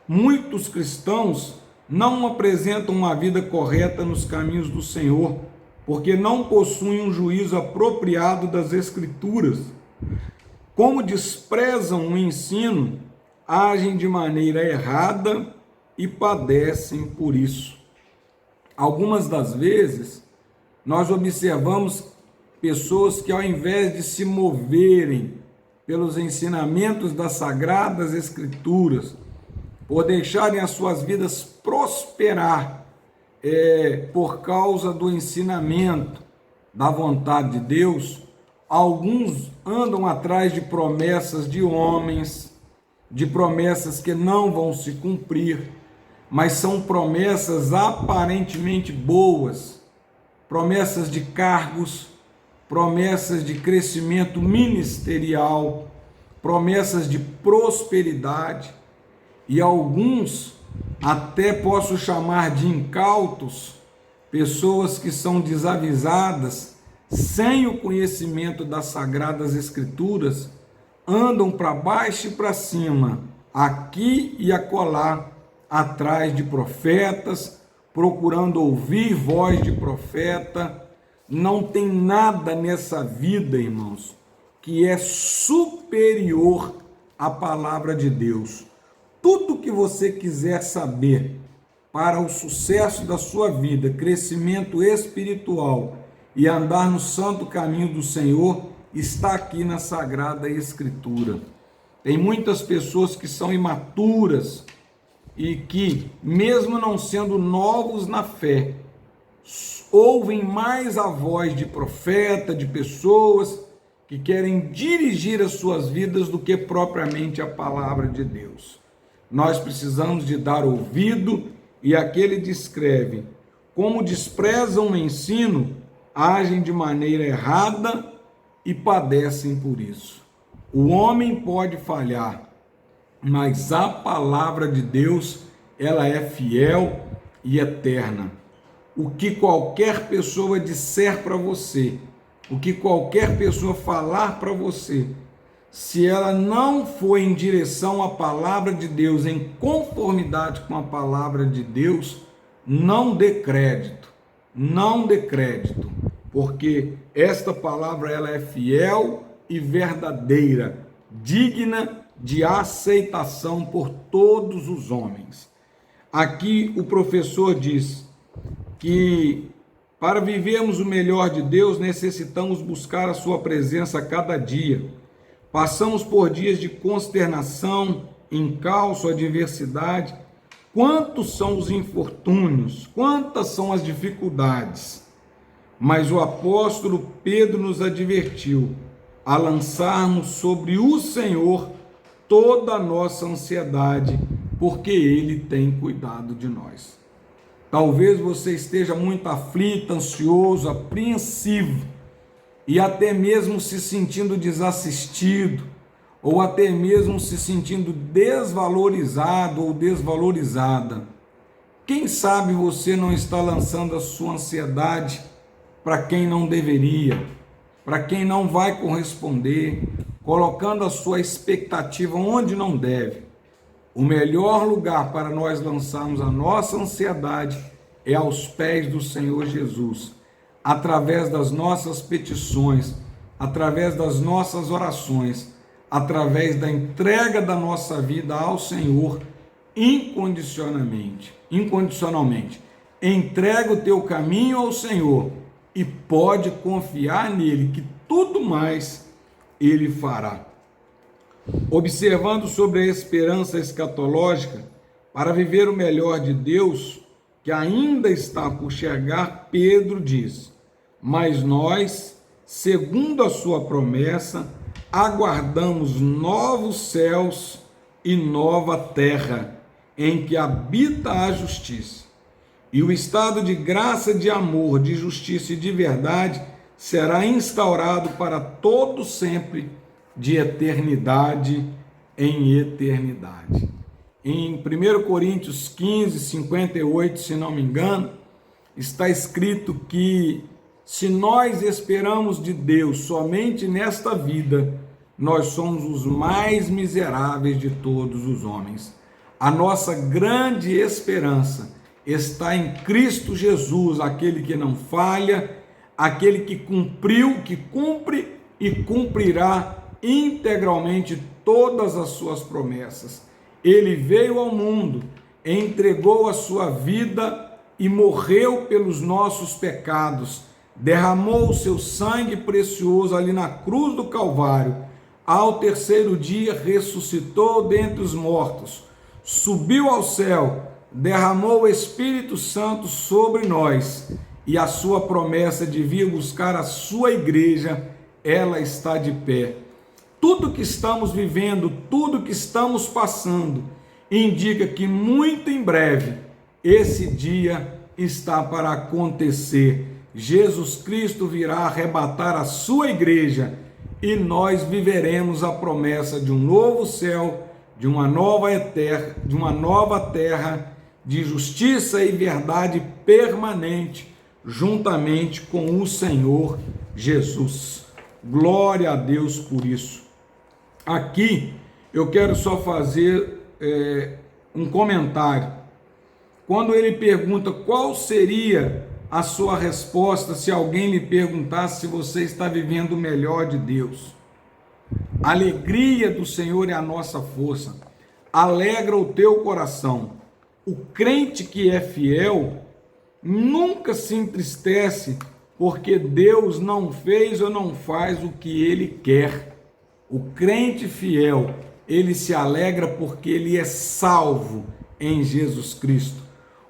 Muitos cristãos não apresentam uma vida correta nos caminhos do Senhor, porque não possuem um juízo apropriado das Escrituras. Como desprezam o ensino, agem de maneira errada e padecem por isso. Algumas das vezes, nós observamos pessoas que, ao invés de se moverem pelos ensinamentos das Sagradas Escrituras, por deixarem as suas vidas prosperar por causa do ensinamento da vontade de Deus, alguns andam atrás de promessas de homens, de promessas que não vão se cumprir, mas são promessas aparentemente boas, promessas de cargos, promessas de crescimento ministerial, promessas de prosperidade, e alguns até posso chamar de incautos, pessoas que são desavisadas, sem o conhecimento das Sagradas Escrituras, andam para baixo e para cima, aqui e acolá, atrás de profetas, procurando ouvir voz de profeta. Não tem nada nessa vida, irmãos, que é superior à palavra de Deus. Tudo que você quiser saber para o sucesso da sua vida, crescimento espiritual e andar no santo caminho do Senhor, está aqui na Sagrada Escritura. Tem muitas pessoas que são imaturas e que, mesmo não sendo novos na fé, ouvem mais a voz de profeta, de pessoas que querem dirigir as suas vidas do que propriamente a palavra de Deus. Nós precisamos de dar ouvido, e aqui ele descreve: como desprezam o ensino, agem de maneira errada e padecem por isso. O homem pode falhar, mas a palavra de Deus, ela é fiel e eterna. O que qualquer pessoa disser para você, o que qualquer pessoa falar para você, se ela não for em direção à palavra de Deus, em conformidade com a palavra de Deus, não dê crédito, porque esta palavra ela é fiel e verdadeira, digna de aceitação por todos os homens. Aqui o professor diz que para vivermos o melhor de Deus, necessitamos buscar a sua presença a cada dia. Passamos por dias de consternação, encalço, adversidade. Quantos são os infortúnios, quantas são as dificuldades. Mas o apóstolo Pedro nos advertiu a lançarmos sobre o Senhor toda a nossa ansiedade, porque Ele tem cuidado de nós. Talvez você esteja muito aflito, ansioso, apreensivo, e até mesmo se sentindo desassistido, ou até mesmo se sentindo desvalorizado ou desvalorizada. Quem sabe você não está lançando a sua ansiedade para quem não deveria, para quem não vai corresponder, colocando a sua expectativa onde não deve. O melhor lugar para nós lançarmos a nossa ansiedade é aos pés do Senhor Jesus, através das nossas petições, através das nossas orações, através da entrega da nossa vida ao Senhor incondicionalmente. Entrega o teu caminho ao Senhor e pode confiar nele, que tudo mais ele fará. Observando sobre a esperança escatológica, para viver o melhor de Deus, que ainda está por chegar, Pedro diz: mas nós, segundo a sua promessa, aguardamos novos céus e nova terra, em que habita a justiça. E o estado de graça, de amor, de justiça e de verdade será instaurado para todo sempre, de eternidade em eternidade. Em 1 Coríntios 15, 58, se não me engano, está escrito que se nós esperamos de Deus somente nesta vida, nós somos os mais miseráveis de todos os homens. A nossa grande esperança está em Cristo Jesus, aquele que não falha, aquele que cumpriu, que cumpre e cumprirá integralmente todas as suas promessas. Ele veio ao mundo, entregou a sua vida e morreu pelos nossos pecados, derramou o seu sangue precioso ali na cruz do Calvário. Ao terceiro dia ressuscitou dentre os mortos, subiu ao céu, derramou o Espírito Santo sobre nós, e a sua promessa de vir buscar a sua igreja, ela está de pé. Tudo que estamos vivendo, tudo que estamos passando, indica que muito em breve esse dia está para acontecer. Jesus Cristo virá arrebatar a sua igreja e nós viveremos a promessa de um novo céu, de uma nova terra, de justiça e verdade permanente, juntamente com o Senhor Jesus. Glória a Deus por isso. Aqui eu quero só fazer um comentário. Quando ele pergunta qual seria a sua resposta se alguém lhe perguntasse se você está vivendo o melhor de Deus. A alegria do Senhor é a nossa força. Alegra o teu coração. O crente que é fiel nunca se entristece porque Deus não fez ou não faz o que ele quer. O crente fiel, ele se alegra porque ele é salvo em Jesus Cristo.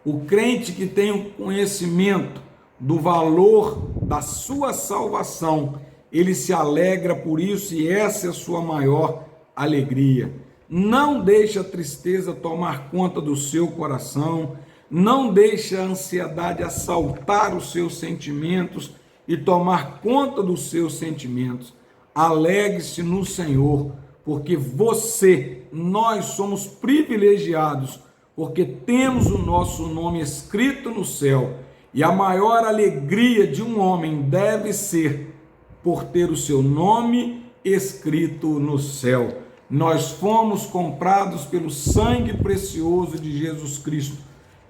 O crente que tem o conhecimento do valor da sua salvação, ele se alegra por isso e essa é a sua maior alegria. Não deixe a tristeza tomar conta do seu coração, não deixe a ansiedade assaltar os seus sentimentos e tomar conta dos seus sentimentos. Alegre-se no Senhor, porque nós somos privilegiados, porque temos o nosso nome escrito no céu, e a maior alegria de um homem deve ser por ter o seu nome escrito no céu. Nós fomos comprados pelo sangue precioso de Jesus Cristo.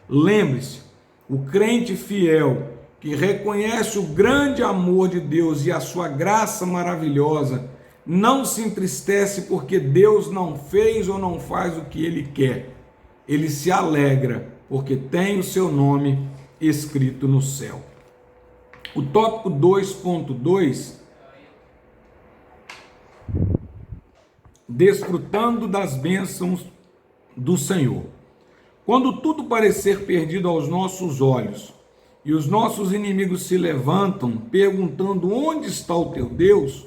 Lembre-se, o crente fiel, que reconhece o grande amor de Deus e a sua graça maravilhosa, não se entristece porque Deus não fez ou não faz o que ele quer. Ele se alegra porque tem o seu nome escrito no céu. O tópico 2.2, desfrutando das bênçãos do Senhor. Quando tudo parecer perdido aos nossos olhos, e os nossos inimigos se levantam, perguntando onde está o teu Deus,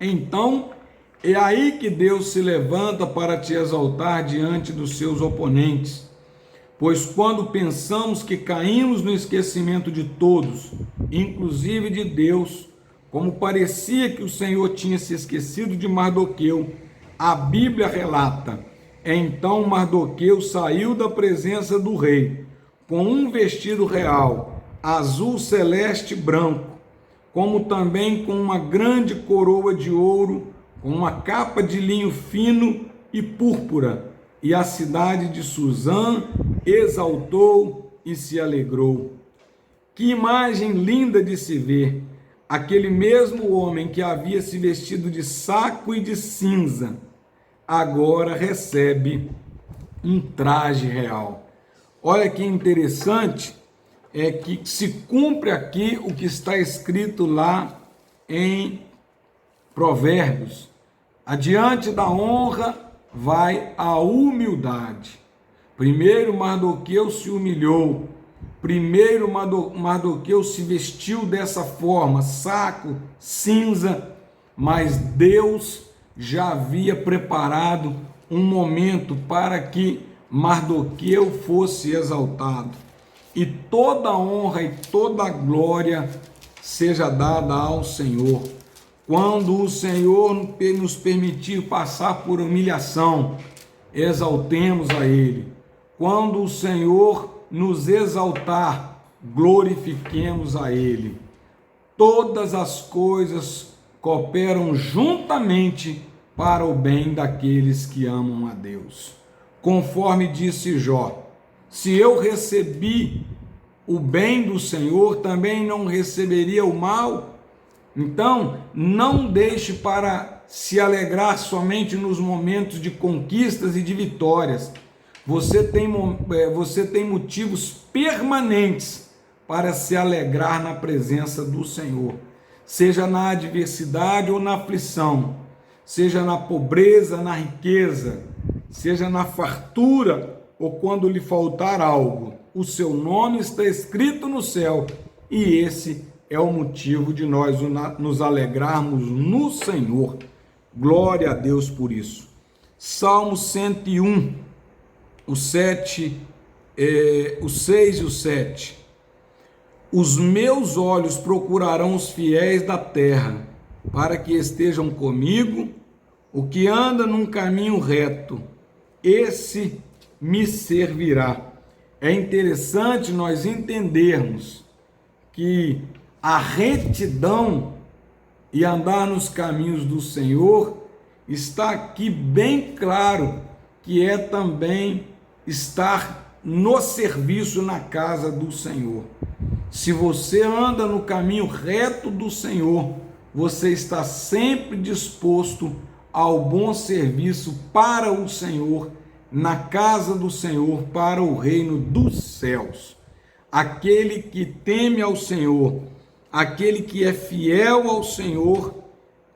então é aí que Deus se levanta para te exaltar diante dos seus oponentes. Pois quando pensamos que caímos no esquecimento de todos, inclusive de Deus, como parecia que o Senhor tinha se esquecido de Mardoqueu, a Bíblia relata: então Mardoqueu saiu da presença do rei, com um vestido real, azul celeste branco, como também com uma grande coroa de ouro, com uma capa de linho fino e púrpura. E a cidade de Suzã exaltou e se alegrou. Que imagem linda de se ver! Aquele mesmo homem que havia se vestido de saco e de cinza, agora recebe um traje real. Olha que interessante, é que se cumpre aqui o que está escrito lá em Provérbios. Adiante da honra vai a humildade. Primeiro Mardoqueu se humilhou. Primeiro Mardoqueu se vestiu dessa forma, saco, cinza, mas Deus já havia preparado um momento para que Mardoqueu fosse exaltado. E toda a honra e toda a glória seja dada ao Senhor. Quando o Senhor nos permitir passar por humilhação, exaltemos a Ele. Quando o Senhor nos exaltar, glorifiquemos a Ele. Todas as coisas cooperam juntamente para o bem daqueles que amam a Deus. Conforme disse Jó, se eu recebi o bem do Senhor, também não receberia o mal? Então, não deixe para se alegrar somente nos momentos de conquistas e de vitórias. Você tem motivos permanentes para se alegrar na presença do Senhor, seja na adversidade ou na aflição, seja na pobreza, na riqueza, seja na fartura ou quando lhe faltar algo. O seu nome está escrito no céu e esse é o motivo de nós nos alegrarmos no Senhor. Glória a Deus por isso. Salmo 101, o 6 e o 7. Os meus olhos procurarão os fiéis da terra, para que estejam comigo. O que anda num caminho reto, esse me servirá. É interessante nós entendermos que a retidão e andar nos caminhos do Senhor está aqui bem claro que é também estar no serviço na casa do Senhor. Se você anda no caminho reto do Senhor, você está sempre disposto ao bom serviço para o Senhor, na casa do Senhor, para o reino dos céus. Aquele que teme ao Senhor, aquele que é fiel ao Senhor,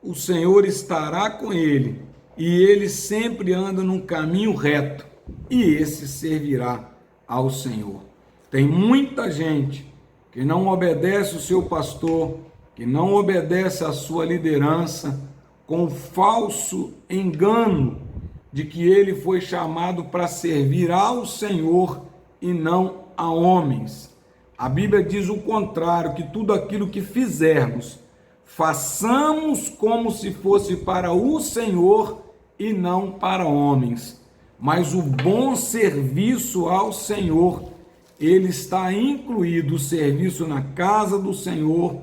o Senhor estará com ele, e ele sempre anda num caminho reto, e esse servirá ao Senhor. Tem muita gente que não obedece o seu pastor, que não obedece a sua liderança, com o falso engano de que ele foi chamado para servir ao Senhor e não a homens. A Bíblia diz o contrário, que tudo aquilo que fizermos, façamos como se fosse para o Senhor e não para homens. Mas o bom serviço ao Senhor, ele está incluído o serviço na casa do Senhor,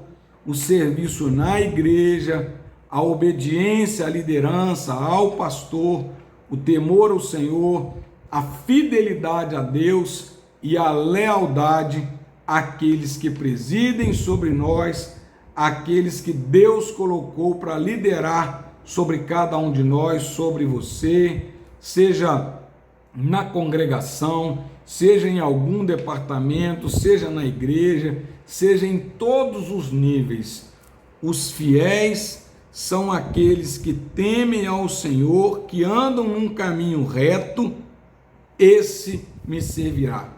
o serviço na igreja, a obediência à liderança, ao pastor, o temor ao Senhor, a fidelidade a Deus e a lealdade àqueles que presidem sobre nós, aqueles que Deus colocou para liderar sobre cada um de nós, sobre você, seja na congregação, seja em algum departamento, seja na igreja, seja em todos os níveis. Os fiéis são aqueles que temem ao Senhor, que andam num caminho reto, esse me servirá.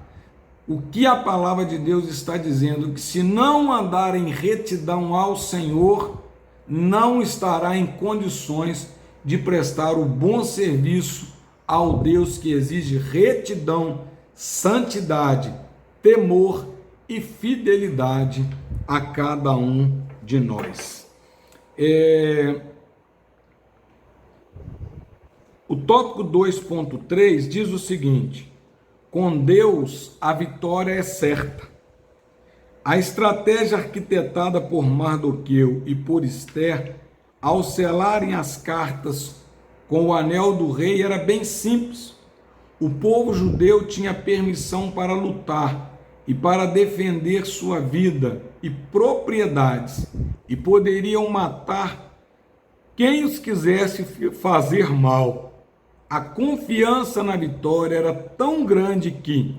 O que a palavra de Deus está dizendo? Que se não andar em retidão ao Senhor, não estará em condições de prestar o bom serviço ao Deus que exige retidão, santidade, temor e fidelidade a cada um de nós. O tópico 2.3 diz o seguinte: com Deus a vitória é certa. A estratégia arquitetada por Mardoqueu e por Ester, ao selarem as cartas com o anel do rei, era bem simples. O povo judeu tinha permissão para lutar e para defender sua vida e propriedades, e poderiam matar quem os quisesse fazer mal. A confiança na vitória era tão grande que,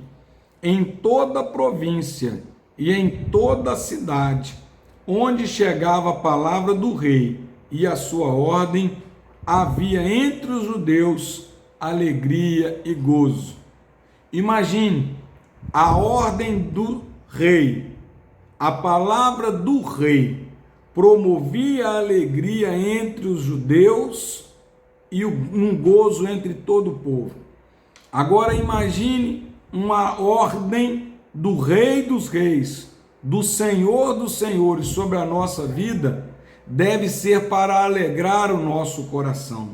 em toda a província e em toda a cidade, onde chegava a palavra do rei e a sua ordem, havia entre os judeus alegria e gozo. Imagine a ordem do rei, a palavra do rei promovia a alegria entre os judeus e um gozo entre todo o povo. Agora imagine uma ordem do Rei dos Reis, do Senhor dos Senhores sobre a nossa vida, deve ser para alegrar o nosso coração.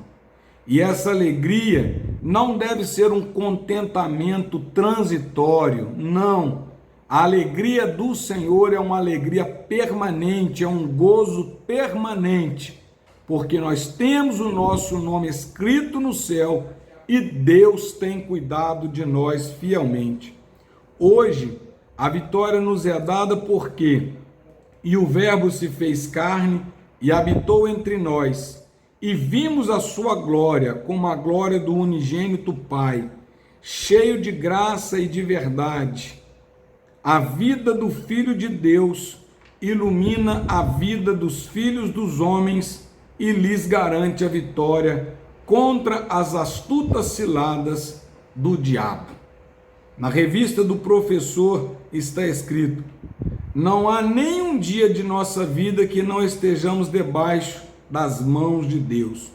E essa alegria não deve ser um contentamento transitório, não. A alegria do Senhor é uma alegria permanente, é um gozo permanente, porque nós temos o nosso nome escrito no céu e Deus tem cuidado de nós fielmente. Hoje, a vitória nos é dada porque e o Verbo se fez carne e habitou entre nós, e vimos a sua glória como a glória do unigênito Pai, cheio de graça e de verdade. A vida do Filho de Deus ilumina a vida dos filhos dos homens e lhes garante a vitória contra as astutas ciladas do diabo. Na revista do professor está escrito: não há nenhum dia de nossa vida que não estejamos debaixo das mãos de Deus.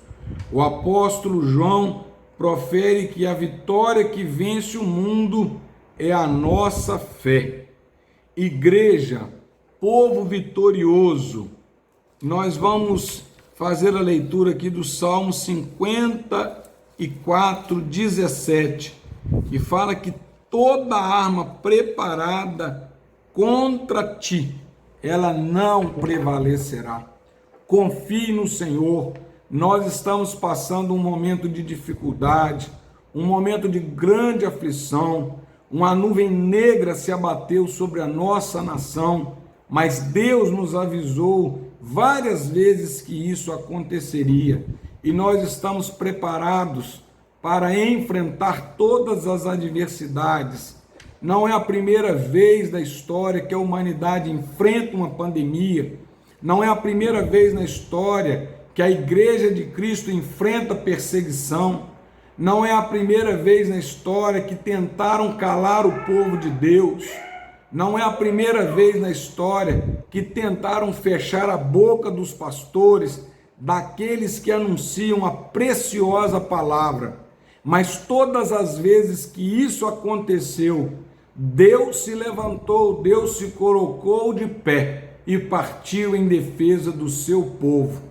O apóstolo João profere que a vitória que vence o mundo é a nossa fé. Igreja, povo vitorioso. Nós vamos fazer a leitura aqui do Salmo 54, 17, que fala que toda arma preparada contra ti, ela não prevalecerá. Confie no Senhor. Nós estamos passando um momento de dificuldade, um momento de grande aflição, uma nuvem negra se abateu sobre a nossa nação, mas Deus nos avisou várias vezes que isso aconteceria, e nós estamos preparados para enfrentar todas as adversidades. Não é a primeira vez da história que a humanidade enfrenta uma pandemia, não é a primeira vez na história que a Igreja de Cristo enfrenta perseguição, não é a primeira vez na história que tentaram calar o povo de Deus, não é a primeira vez na história que tentaram fechar a boca dos pastores, daqueles que anunciam a preciosa palavra. Mas todas as vezes que isso aconteceu, Deus se levantou, Deus se colocou de pé e partiu em defesa do seu povo.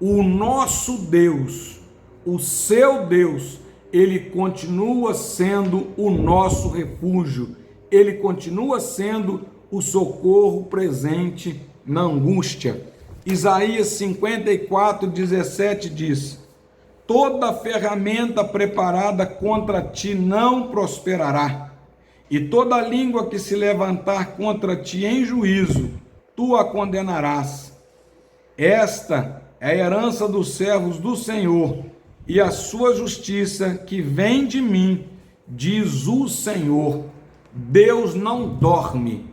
O nosso Deus, o seu Deus, ele continua sendo o nosso refúgio, ele continua sendo o socorro presente na angústia. Isaías 54, 17 diz: toda ferramenta preparada contra ti não prosperará, e toda língua que se levantar contra ti em juízo, tu a condenarás. Esta é a herança dos servos do Senhor, e a sua justiça que vem de mim, diz o Senhor. Deus não dorme.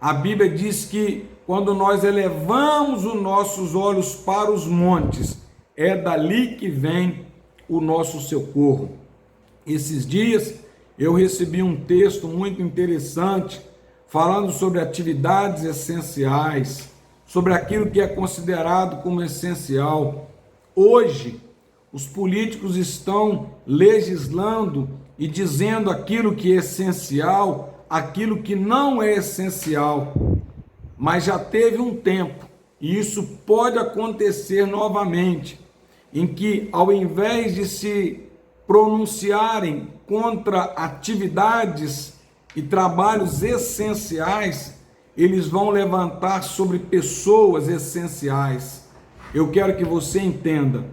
A Bíblia diz que quando nós elevamos os nossos olhos para os montes, é dali que vem o nosso socorro. Esses dias eu recebi um texto muito interessante, falando sobre atividades essenciais, sobre aquilo que é considerado como essencial. Hoje, os políticos estão legislando e dizendo aquilo que é essencial, aquilo que não é essencial. Mas já teve um tempo, e isso pode acontecer novamente, em que ao invés de se pronunciarem contra atividades e trabalhos essenciais, eles vão levantar sobre pessoas essenciais. Eu quero que você entenda,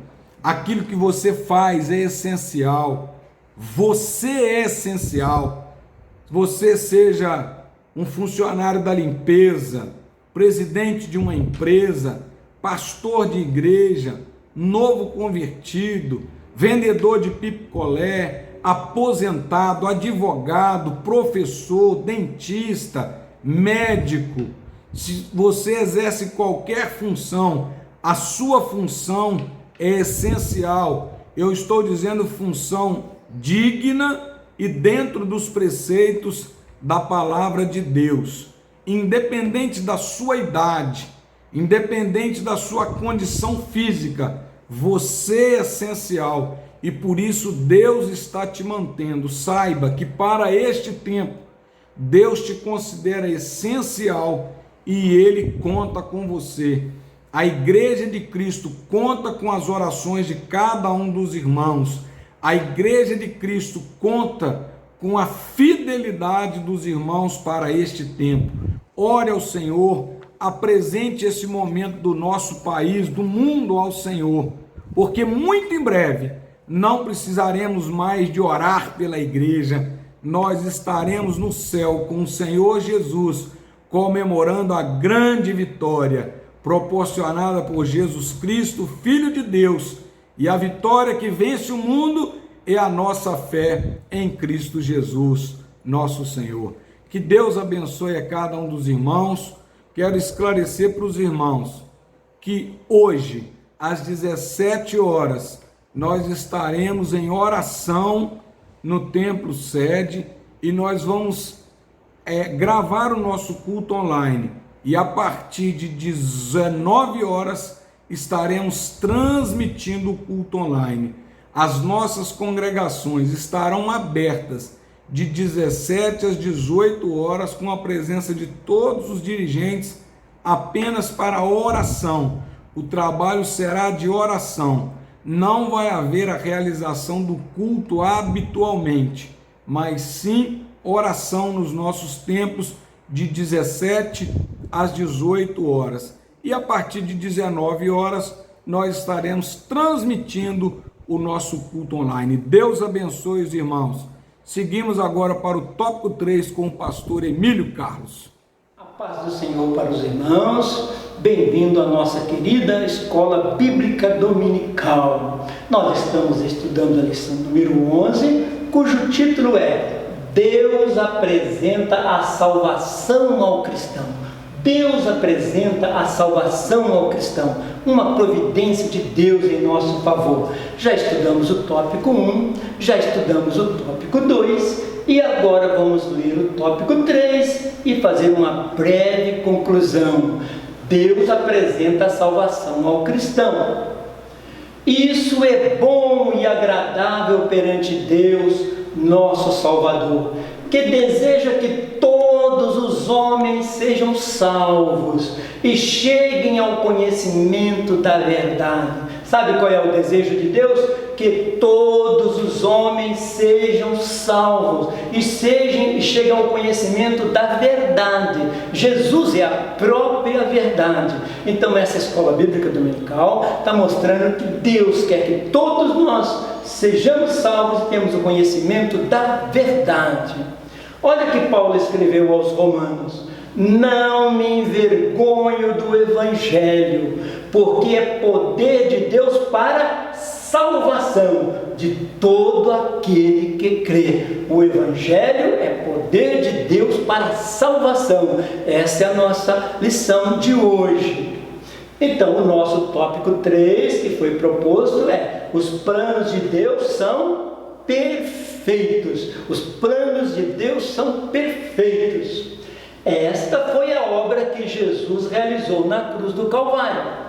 aquilo que você faz é essencial, você é essencial. Você seja um funcionário da limpeza, presidente de uma empresa, pastor de igreja, novo convertido, vendedor de picolé, aposentado, advogado, professor, dentista, médico. Se você exerce qualquer função, a sua função é essencial. Eu estou dizendo função digna e dentro dos preceitos da palavra de Deus. Independente da sua idade, independente da sua condição física, você é essencial e por isso Deus está te mantendo. Saiba que para este tempo, Deus te considera essencial e Ele conta com você. A Igreja de Cristo conta com as orações de cada um dos irmãos. A Igreja de Cristo conta com a fidelidade dos irmãos para este tempo. Ore ao Senhor, apresente esse momento do nosso país, do mundo ao Senhor, porque muito em breve não precisaremos mais de orar pela igreja, nós estaremos no céu com o Senhor Jesus, comemorando a grande vitória proporcionada por Jesus Cristo, Filho de Deus, e a vitória que vence o mundo é a nossa fé em Cristo Jesus, nosso Senhor. Que Deus abençoe a cada um dos irmãos. Quero esclarecer para os irmãos que hoje, às 17 horas, nós estaremos em oração no Templo Sede e nós vamos gravar o nosso culto online. E a partir de 19 horas estaremos transmitindo o culto online. As nossas congregações estarão abertas de 17 às 18 horas com a presença de todos os dirigentes apenas para oração. O trabalho será de oração. Não vai haver a realização do culto habitualmente, mas sim oração nos nossos tempos de 17 às 18 horas. E a partir de 19 horas nós estaremos transmitindo o nosso culto online. Deus abençoe os irmãos. Seguimos agora para o tópico 3 com o pastor Emílio Carlos. A paz do Senhor para os irmãos. Bem-vindo à nossa querida Escola Bíblica Dominical. Nós estamos estudando a lição número 11, cujo título é Deus apresenta a salvação ao cristão. Deus apresenta a salvação ao cristão, uma providência de Deus em nosso favor. Já estudamos o tópico 1, já estudamos o tópico 2 e agora vamos ler o tópico 3 e fazer uma breve conclusão. Deus apresenta a salvação ao cristão. Isso é bom e agradável perante Deus, nosso Salvador, que deseja que todos os homens sejam salvos e cheguem ao conhecimento da verdade. Sabe qual é o desejo de Deus? Que todos os homens sejam salvos e cheguem ao conhecimento da verdade. Jesus é a própria verdade. Então essa Escola Bíblica Dominical está mostrando que Deus quer que todos nós sejamos salvos e temos o conhecimento da verdade. Olha que Paulo escreveu aos Romanos: não me envergonho do Evangelho, porque é poder de Deus para salvação de todo aquele que crê. O Evangelho é poder de Deus para salvação. Essa é a nossa lição de hoje. Então, o nosso tópico 3 que foi proposto é: os planos de Deus são perfeitos. Os planos de Deus são perfeitos. Esta foi a obra que Jesus realizou na cruz do Calvário.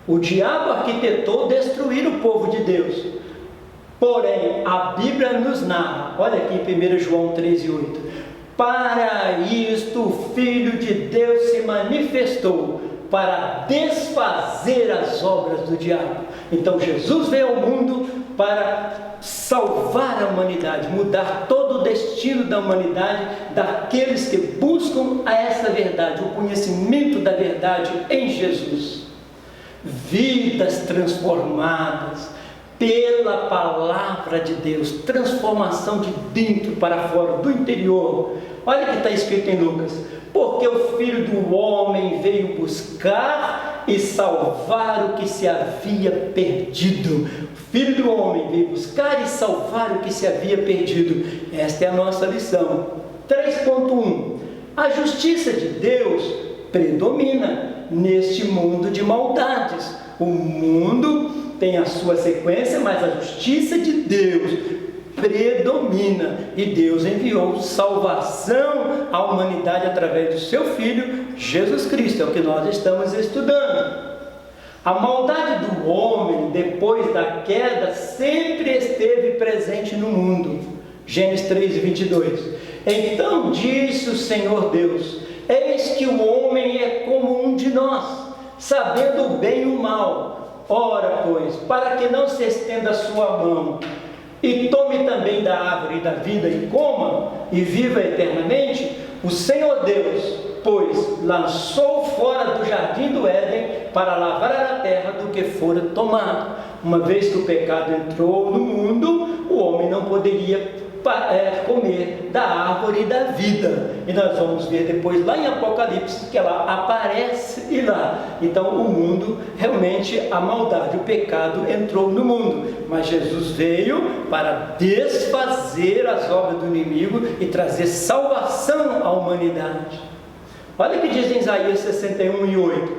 O diabo arquitetou destruir o povo de Deus. Porém, a Bíblia nos narra, olha aqui em 1 João 3:8, para isto o Filho de Deus se manifestou, para desfazer as obras do diabo. Então Jesus veio ao mundo para salvar a humanidade, mudar todo o destino da humanidade, daqueles que buscam a essa verdade, o conhecimento da verdade em Jesus. Vidas transformadas pela palavra de Deus, transformação de dentro para fora, do interior. Olha o que está escrito em Lucas: porque o Filho do Homem veio buscar e salvar o que se havia perdido. O Filho do Homem veio buscar e salvar o que se havia perdido. Esta é a nossa lição. 3.1. A justiça de Deus predomina neste mundo de maldades. O mundo tem a sua sequência, mas a justiça de Deus predomina, e Deus enviou salvação à humanidade através do seu Filho Jesus Cristo. É o que nós estamos estudando. A maldade do homem depois da queda sempre esteve presente no mundo. Gênesis 3:22. Então disse o Senhor Deus: eis que o homem é como um de nós, sabendo o bem e o mal. Ora, pois, para que não se estenda a sua mão e tome também da árvore da vida e coma e viva eternamente, o Senhor Deus, pois, lançou fora do jardim do Éden para lavrar a terra do que fora tomado. Uma vez que o pecado entrou no mundo, o homem não poderia comer da árvore da vida, e nós vamos ver depois lá em Apocalipse que ela aparece e lá. Então o mundo, realmente a maldade, o pecado entrou no mundo, mas Jesus veio para desfazer as obras do inimigo e trazer salvação à humanidade. Olha o que diz em Isaías 61:8: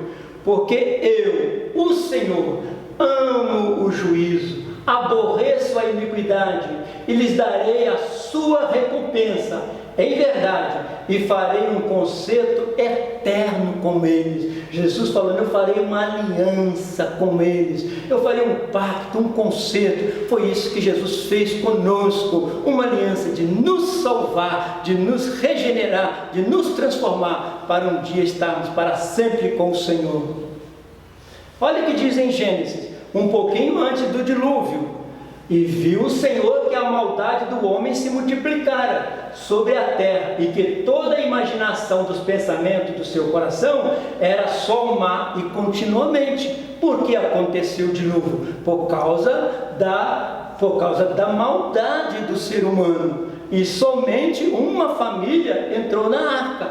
porque eu, o Senhor, amo o juízo, aborreço a iniquidade, e lhes darei a sua recompensa em verdade, e farei um concerto eterno com eles. Jesus falando: eu farei uma aliança com eles, eu farei um pacto, um concerto. Foi isso que Jesus fez conosco, uma aliança de nos salvar, de nos regenerar, de nos transformar, para um dia estarmos para sempre com o Senhor. Olha o que diz em Gênesis, um pouquinho antes do dilúvio: e viu o Senhor que a maldade do homem se multiplicara sobre a terra, e que toda a imaginação dos pensamentos do seu coração era só o mal, e continuamente. Por que aconteceu o dilúvio? Por causa da maldade do ser humano, e somente uma família entrou na arca,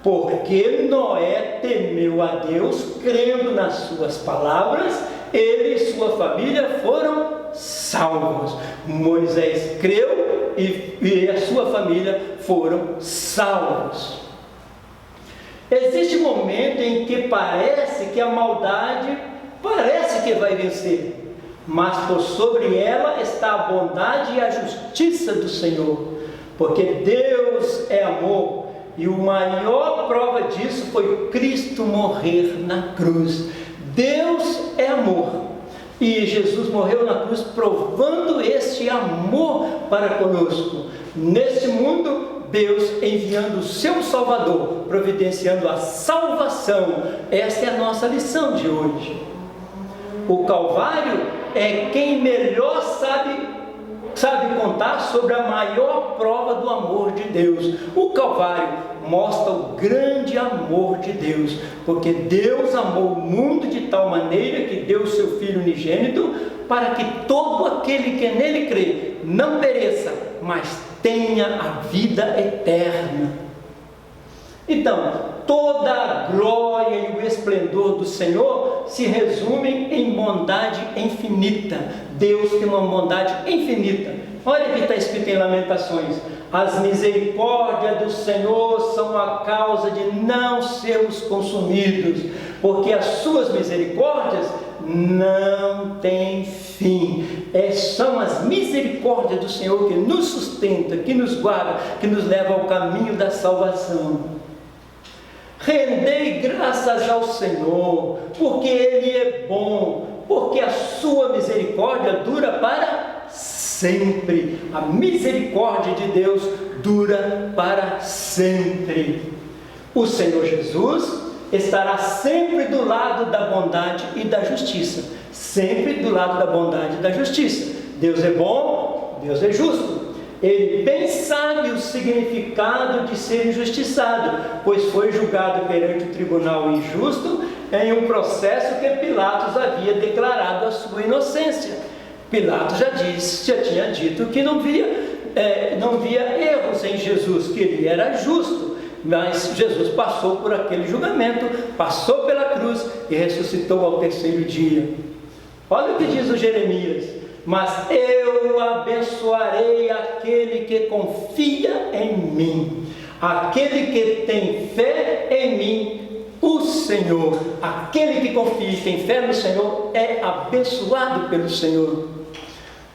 porque Noé temeu a Deus, crendo nas suas palavras. Ele e sua família foram salvos. Moisés creu e a sua família foram salvos. Existe um momento em que parece que a maldade parece que vai vencer, mas por sobre ela está a bondade e a justiça do Senhor, porque Deus é amor, e a maior prova disso foi Cristo morrer na cruz. Deus é amor, e Jesus morreu na cruz provando este amor para conosco. Neste mundo, Deus enviando o seu Salvador, providenciando a salvação. Esta é a nossa lição de hoje. O Calvário é quem melhor sabe contar sobre a maior prova do amor de Deus. O Calvário mostra o grande amor de Deus, porque Deus amou o mundo de tal maneira que deu o seu Filho unigênito, para que todo aquele que nele crê não pereça, mas tenha a vida eterna. Então, toda a glória e o esplendor do Senhor se resumem em bondade infinita. Deus tem uma bondade infinita. Olha o que está escrito em Lamentações: as misericórdias do Senhor são a causa de não sermos consumidos, porque as suas misericórdias não têm fim. São as misericórdias do Senhor que nos sustenta, que nos guarda, que nos leva ao caminho da salvação. Rendei graças ao Senhor, porque Ele é bom, porque a sua misericórdia dura para sempre. A misericórdia de Deus dura para sempre. O Senhor Jesus estará sempre do lado da bondade e da justiça, sempre do lado da bondade e da justiça. Deus é bom, Deus é justo. Ele bem sabe o significado de ser injustiçado, pois foi julgado perante o tribunal injusto em um processo que Pilatos havia declarado a sua inocência. Pilatos já tinha dito que não via erros em Jesus, que ele era justo, mas Jesus passou por aquele julgamento, passou pela cruz e ressuscitou ao terceiro dia. Olha o que diz o Jeremias: mas eu abençoarei aquele que confia em mim, aquele que tem fé em mim, o Senhor. Aquele que confia e tem fé no Senhor é abençoado pelo Senhor.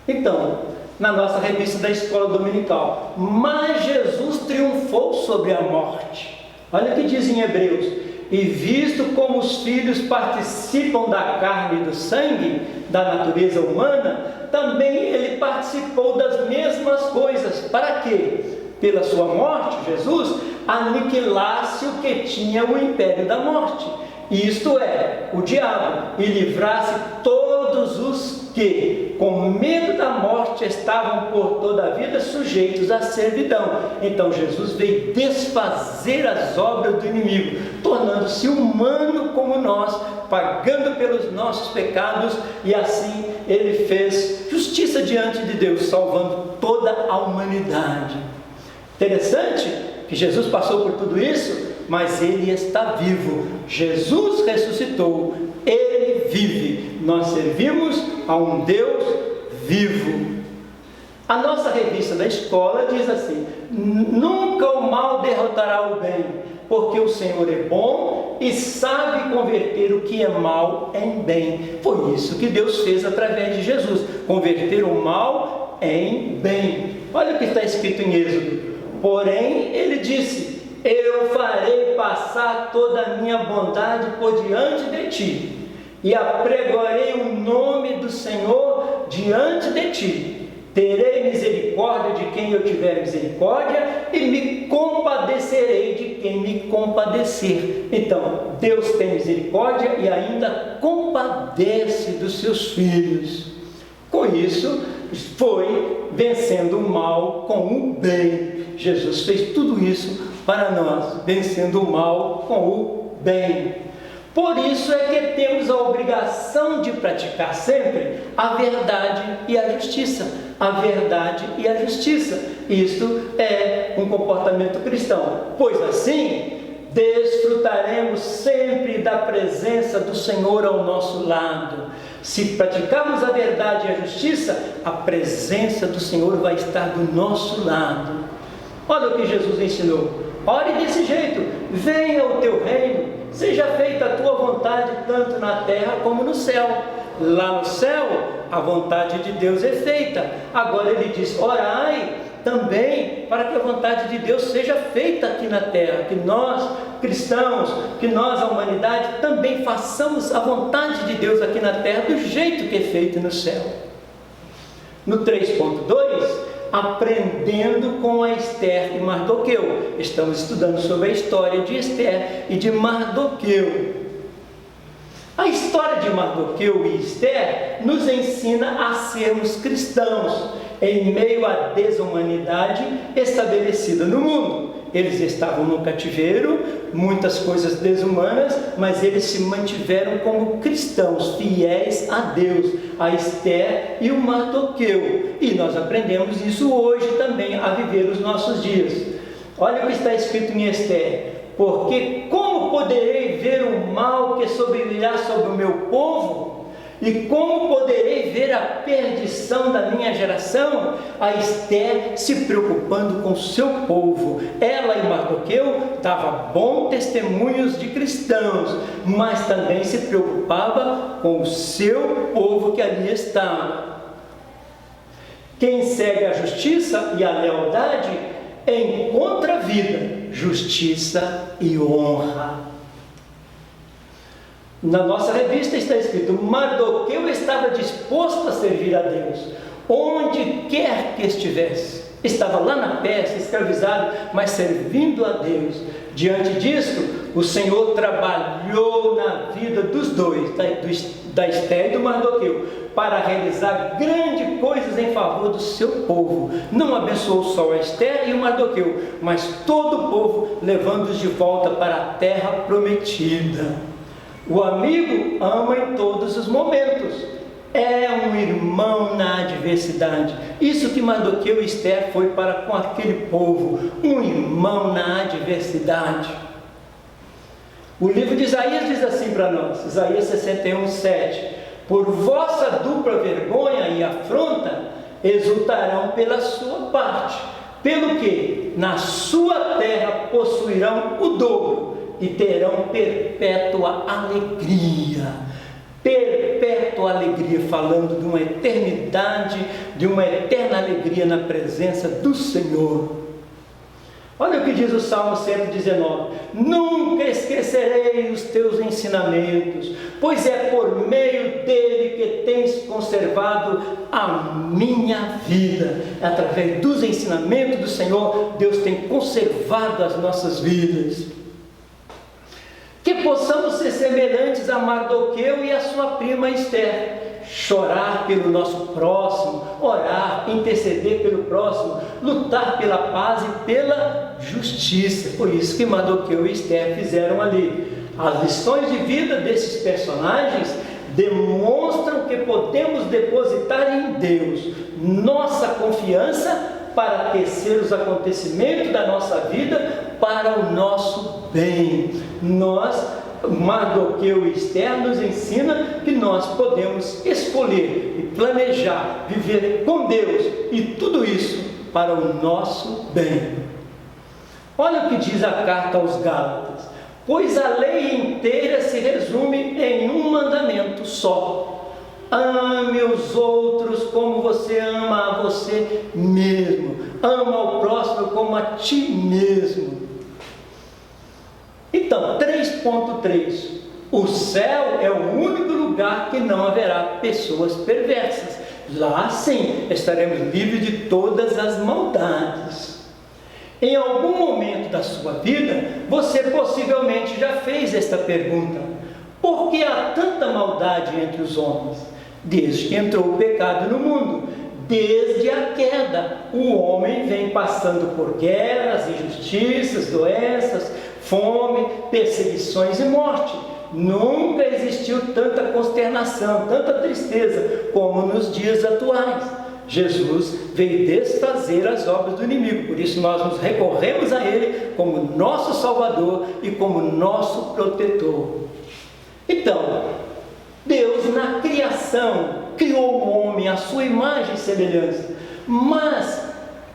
Então, na nossa revista da Escola Dominical, mas Jesus triunfou sobre a morte. Olha o que diz em Hebreus: e visto como os filhos participam da carne e do sangue, da natureza humana, também ele participou das mesmas coisas, para que, pela sua morte, Jesus aniquilasse o que tinha o império da morte, isto é, o diabo, e livrasse todos os que, com medo da morte, estavam por toda a vida sujeitos à servidão. Então Jesus veio desfazer as obras do inimigo, tornando-se humano como nós, pagando pelos nossos pecados, e assim ele fez justiça diante de Deus, salvando toda a humanidade. Interessante que Jesus passou por tudo isso, mas ele está vivo. Jesus ressuscitou, ele vive. Nós servimos a um Deus vivo. A nossa revista da escola diz assim: nunca o mal derrotará o bem, porque o Senhor é bom e sabe converter o que é mal em bem. Foi isso que Deus fez através de Jesus, converter o mal em bem. Olha o que está escrito em Êxodo: porém ele disse: eu farei passar toda a minha bondade por diante de ti, e apregoarei o nome do Senhor diante de ti. Terei misericórdia de quem eu tiver misericórdia, e me compadecerei de quem me compadecer. Então, Deus tem misericórdia e ainda compadece dos seus filhos. Com isso, foi vencendo o mal com o bem. Jesus fez tudo isso para nós, vencendo o mal com o bem. Por isso é que temos a obrigação de praticar sempre a verdade e a justiça. A verdade e a justiça. Isto é um comportamento cristão. Pois assim, desfrutaremos sempre da presença do Senhor ao nosso lado. Se praticarmos a verdade e a justiça, a presença do Senhor vai estar do nosso lado. Olha o que Jesus ensinou: ore desse jeito: venha o teu reino, seja feita a tua vontade, tanto na terra como no céu. Lá no céu, a vontade de Deus é feita. Agora ele diz: orai também para que a vontade de Deus seja feita aqui na terra, que nós, cristãos, que nós, a humanidade, também façamos a vontade de Deus aqui na terra do jeito que é feito no céu. No 3.2, aprendendo com a Esther e Mardoqueu. Estamos estudando sobre a história de Esther e de Mardoqueu. A história de Mardoqueu e Esther nos ensina a sermos cristãos em meio à desumanidade estabelecida no mundo. Eles estavam no cativeiro, muitas coisas desumanas, mas eles se mantiveram como cristãos, fiéis a Deus, a Esther e o Mardoqueu. E nós aprendemos isso hoje também, a viver os nossos dias. Olha o que está escrito em Esther: porque como poderei ver o mal que sobrevirá sobre o meu povo? E como poderei ver a perdição da minha geração? A Esther se preocupando com o seu povo. Ela e Mardoqueu davam bons testemunhos de cristãos, mas também se preocupava com o seu povo que ali estava. Quem segue a justiça e a lealdade encontra vida, justiça e honra. Na nossa revista está escrito: Mardoqueu estava disposto a servir a Deus, onde quer que estivesse. estava lá na Pérsia, escravizado, mas servindo a Deus. Diante disso, o Senhor trabalhou na vida dos dois, da Esther e do Mardoqueu, para realizar grandes coisas em favor do seu povo. Não abençoou só a Esther e o Mardoqueu, mas todo o povo, levando-os de volta para a terra prometida. O amigo ama em todos os momentos. É um irmão na adversidade. Isso que Mardoqueu e Esther foi para com aquele povo, um irmão na adversidade. O livro de Isaías diz assim para nós, Isaías 61:7: por vossa dupla vergonha e afronta, exultarão pela sua parte, pelo que na sua terra possuirão o dobro e terão perpétua alegria. Perpétua alegria, falando de uma eternidade, de uma eterna alegria na presença do Senhor. Olha o que diz o Salmo 119: nunca esquecerei os teus ensinamentos, pois é por meio dele que tens conservado a minha vida. Através dos ensinamentos do Senhor, Deus tem conservado as nossas vidas. Que possamos ser semelhantes a Mardoqueu e a sua prima Esther, chorar pelo nosso próximo, orar, interceder pelo próximo, lutar pela paz e pela justiça. Por isso que Mardoqueu e Esther fizeram ali. As lições de vida desses personagens demonstram que podemos depositar em Deus nossa confiança para tecer os acontecimentos da nossa vida para o nosso bem. Mardoqueu e Esther nos ensina que nós podemos escolher e planejar viver com Deus, e tudo isso para o nosso bem. Olha o que diz a carta aos Gálatas: pois a lei inteira se resume em um mandamento só: ame os outros como você ama a você mesmo. Ama ao próximo como a ti mesmo. Então, 3.3. O céu é o único lugar que não haverá pessoas perversas. Lá sim estaremos livres de todas as maldades. Em algum momento da sua vida, você possivelmente já fez esta pergunta: por que há tanta maldade entre os homens? Desde que entrou o pecado no mundo, desde a queda, o homem vem passando por guerras, injustiças, doenças, fome, perseguições e morte. Nunca existiu tanta consternação, tanta tristeza como nos dias atuais. Jesus veio desfazer as obras do inimigo, por isso nós nos recorremos a Ele como nosso Salvador e como nosso protetor. Então, Deus na criação criou o homem à sua imagem e semelhança,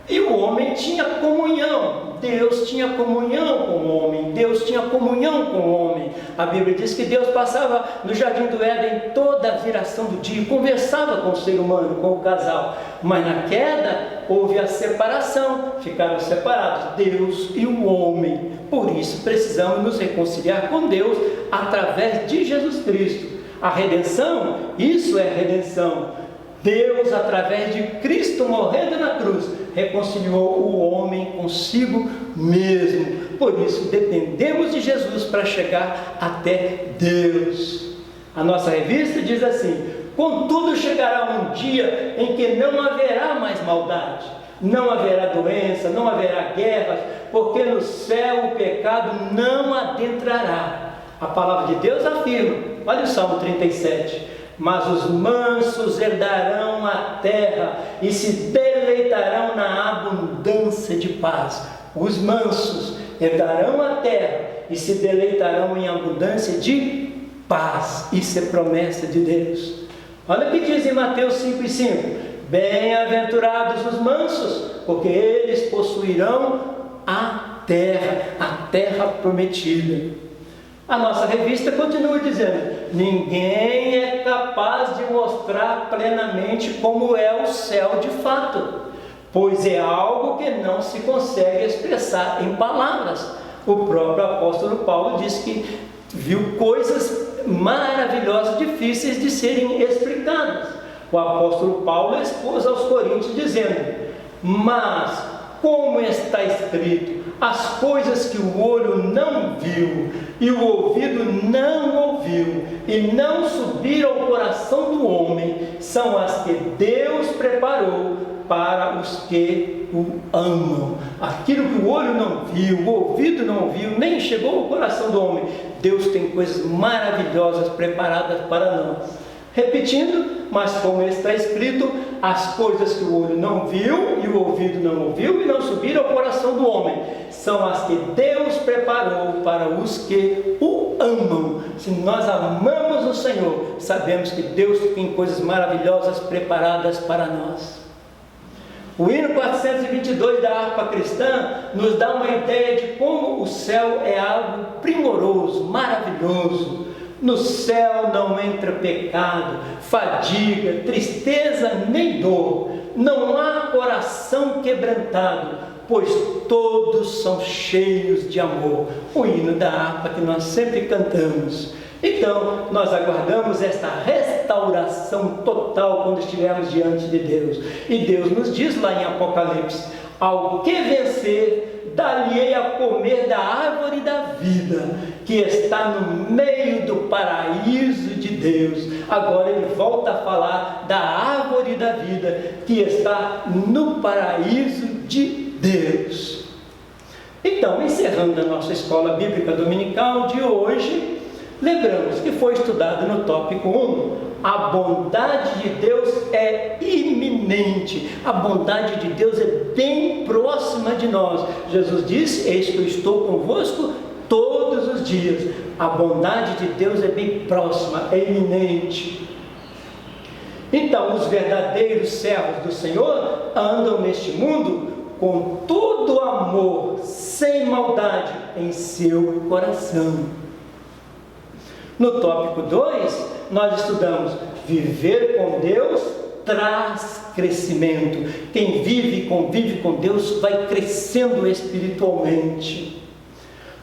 e o homem tinha comunhão. Deus tinha comunhão com o homem, Deus tinha comunhão com o homem. A Bíblia diz que Deus passava no jardim do Éden toda a viração do dia, conversava com o ser humano, com o casal. Mas na queda houve a separação, ficaram separados Deus e o homem. Por isso precisamos nos reconciliar com Deus através de Jesus Cristo. A redenção, isso é redenção. Deus, através de Cristo morrendo na cruz, reconciliou o homem consigo mesmo. Por isso dependemos de Jesus para chegar até Deus. A nossa revista diz assim: contudo chegará um dia em que não haverá mais maldade, não haverá doença, não haverá guerras, porque no céu o pecado não adentrará. A palavra de Deus afirma, olha o Salmo 37: mas os mansos herdarão a terra e se deleitarão na abundância de paz. Os mansos herdarão a terra e se deleitarão em abundância de paz. Isso é promessa de Deus. Olha o que diz em Mateus 5:5: bem-aventurados os mansos, porque eles possuirão a terra prometida. A nossa revista continua dizendo: ninguém é capaz de mostrar plenamente como é o céu de fato, pois é algo que não se consegue expressar em palavras. O próprio apóstolo Paulo diz que viu coisas maravilhosas, difíceis de serem explicadas. O apóstolo Paulo expôs aos Coríntios dizendo: Mas, como está escrito, as coisas que o olho não viu e o ouvido não ouviu e não subiram ao coração do homem, são as que Deus preparou para os que o amam. Aquilo que o olho não viu, o ouvido não ouviu, nem chegou ao coração do homem, Deus tem coisas maravilhosas preparadas para nós. Repetindo, mas como está escrito, as coisas que o olho não viu e o ouvido não ouviu e não subiram ao coração do homem, são as que Deus preparou para os que o amam. Se nós amamos o Senhor, sabemos que Deus tem coisas maravilhosas preparadas para nós. O hino 422 da harpa cristã nos dá uma ideia de como o céu é algo primoroso, maravilhoso. No céu não entra pecado, fadiga, tristeza nem dor. Não há coração quebrantado, pois todos são cheios de amor. O hino da harpa que nós sempre cantamos. Então, nós aguardamos esta restauração total quando estivermos diante de Deus. E Deus nos diz lá em Apocalipse: ao que vencer, dar-lhe-ei a comer da árvore da vida, que está no meio do paraíso de Deus. Agora ele volta a falar da árvore da vida, que está no paraíso de Deus. Então, encerrando a nossa escola bíblica dominical de hoje, lembramos que foi estudado no tópico 1, a bondade de Deus é iminente, a bondade de Deus é bem próxima de nós. Jesus disse: eis que eu estou convosco todos os dias. A bondade de Deus é bem próxima, é iminente. Então, os verdadeiros servos do Senhor andam neste mundo com todo amor, sem maldade em seu coração. No tópico 2, nós estudamos: viver com Deus traz crescimento. Quem vive e convive com Deus vai crescendo espiritualmente.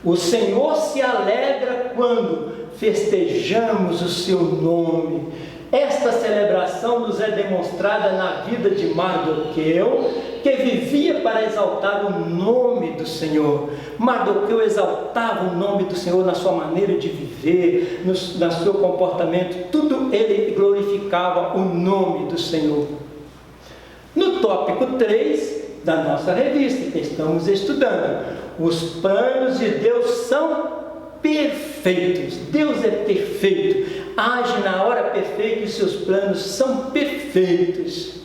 O Senhor se alegra quando festejamos o seu nome. Esta celebração nos é demonstrada na vida de Mardoqueu, que vivia para exaltar o nome do Senhor. Mardoqueu exaltava o nome do Senhor na sua maneira de viver, no seu comportamento, tudo ele glorificava o nome do Senhor. No tópico 3 da nossa revista que estamos estudando, os planos de Deus são perfeitos. Deus é perfeito, age na hora perfeita e seus planos são perfeitos.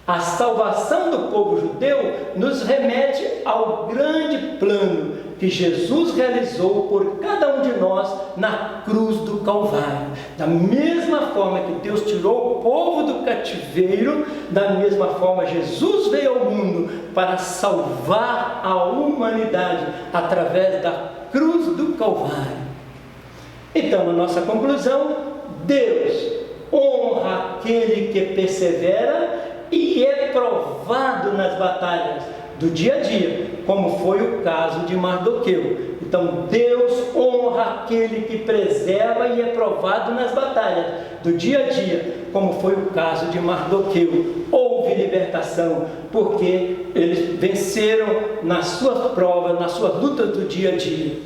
A salvação do povo judeu nos remete ao grande plano que Jesus realizou por cada um de nós na cruz do Calvário. Da mesma forma que Deus tirou o povo do cativeiro, da mesma forma Jesus veio ao mundo para salvar a humanidade através da cruz do Calvário. Então, a nossa conclusão: Deus honra aquele que persevera e é provado nas batalhas do dia a dia, como foi o caso de Mardoqueu. Então, Deus honra aquele que preserva e é provado nas batalhas do dia a dia, como foi o caso de Mardoqueu. Houve libertação, porque eles venceram nas suas provas, nas suas lutas do dia a dia.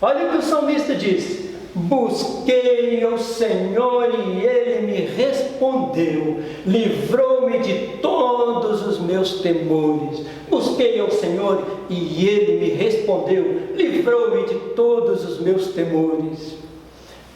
Olha o que o salmista diz: busquei o Senhor e Ele me respondeu, livrou-me de todos os meus temores. Busquei ao Senhor e Ele me respondeu, livrou-me de todos os meus temores.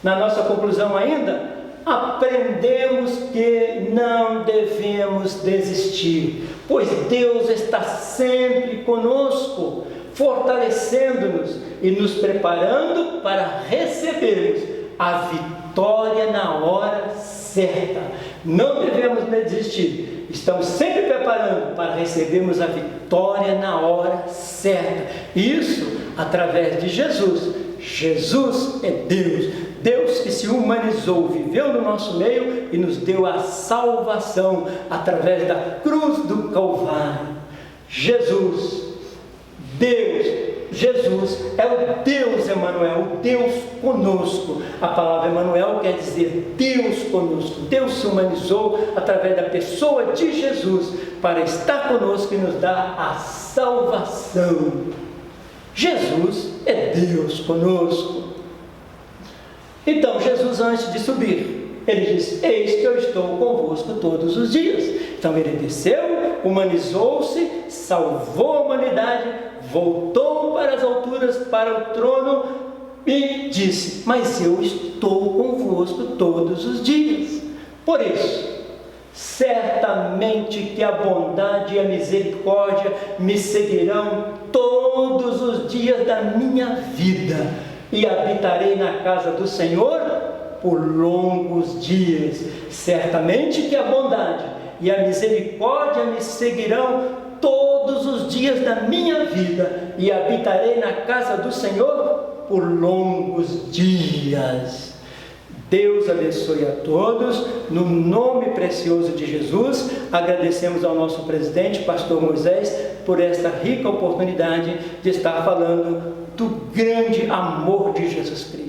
Na nossa conclusão ainda, aprendemos que não devemos desistir, pois Deus está sempre conosco, fortalecendo-nos e nos preparando para recebermos a vitória na hora certa. Não devemos desistir, estamos sempre preparando para recebermos a vitória na hora certa. Isso através de Jesus. Jesus é Deus, Deus que se humanizou, viveu no nosso meio e nos deu a salvação através da cruz do Calvário. Jesus, Deus, Jesus é o Deus Emanuel, o Deus conosco. A palavra Emanuel quer dizer Deus conosco. Deus se humanizou através da pessoa de Jesus para estar conosco e nos dar a salvação. Jesus é Deus conosco. Então, Jesus, antes de subir, ele diz: eis que eu estou convosco todos os dias. Então ele desceu, humanizou-se, salvou a humanidade, voltou para as alturas, para o trono e disse: mas eu estou convosco todos os dias. Por isso, certamente que a bondade e a misericórdia me seguirão todos os dias da minha vida, e habitarei na casa do Senhor por longos dias. Certamente que a bondade e a misericórdia me seguirão todos os dias da minha vida, e habitarei na casa do Senhor por longos dias. Deus abençoe a todos, no nome precioso de Jesus. Agradecemos ao nosso presidente, pastor Moisés, por esta rica oportunidade de estar falando do grande amor de Jesus Cristo.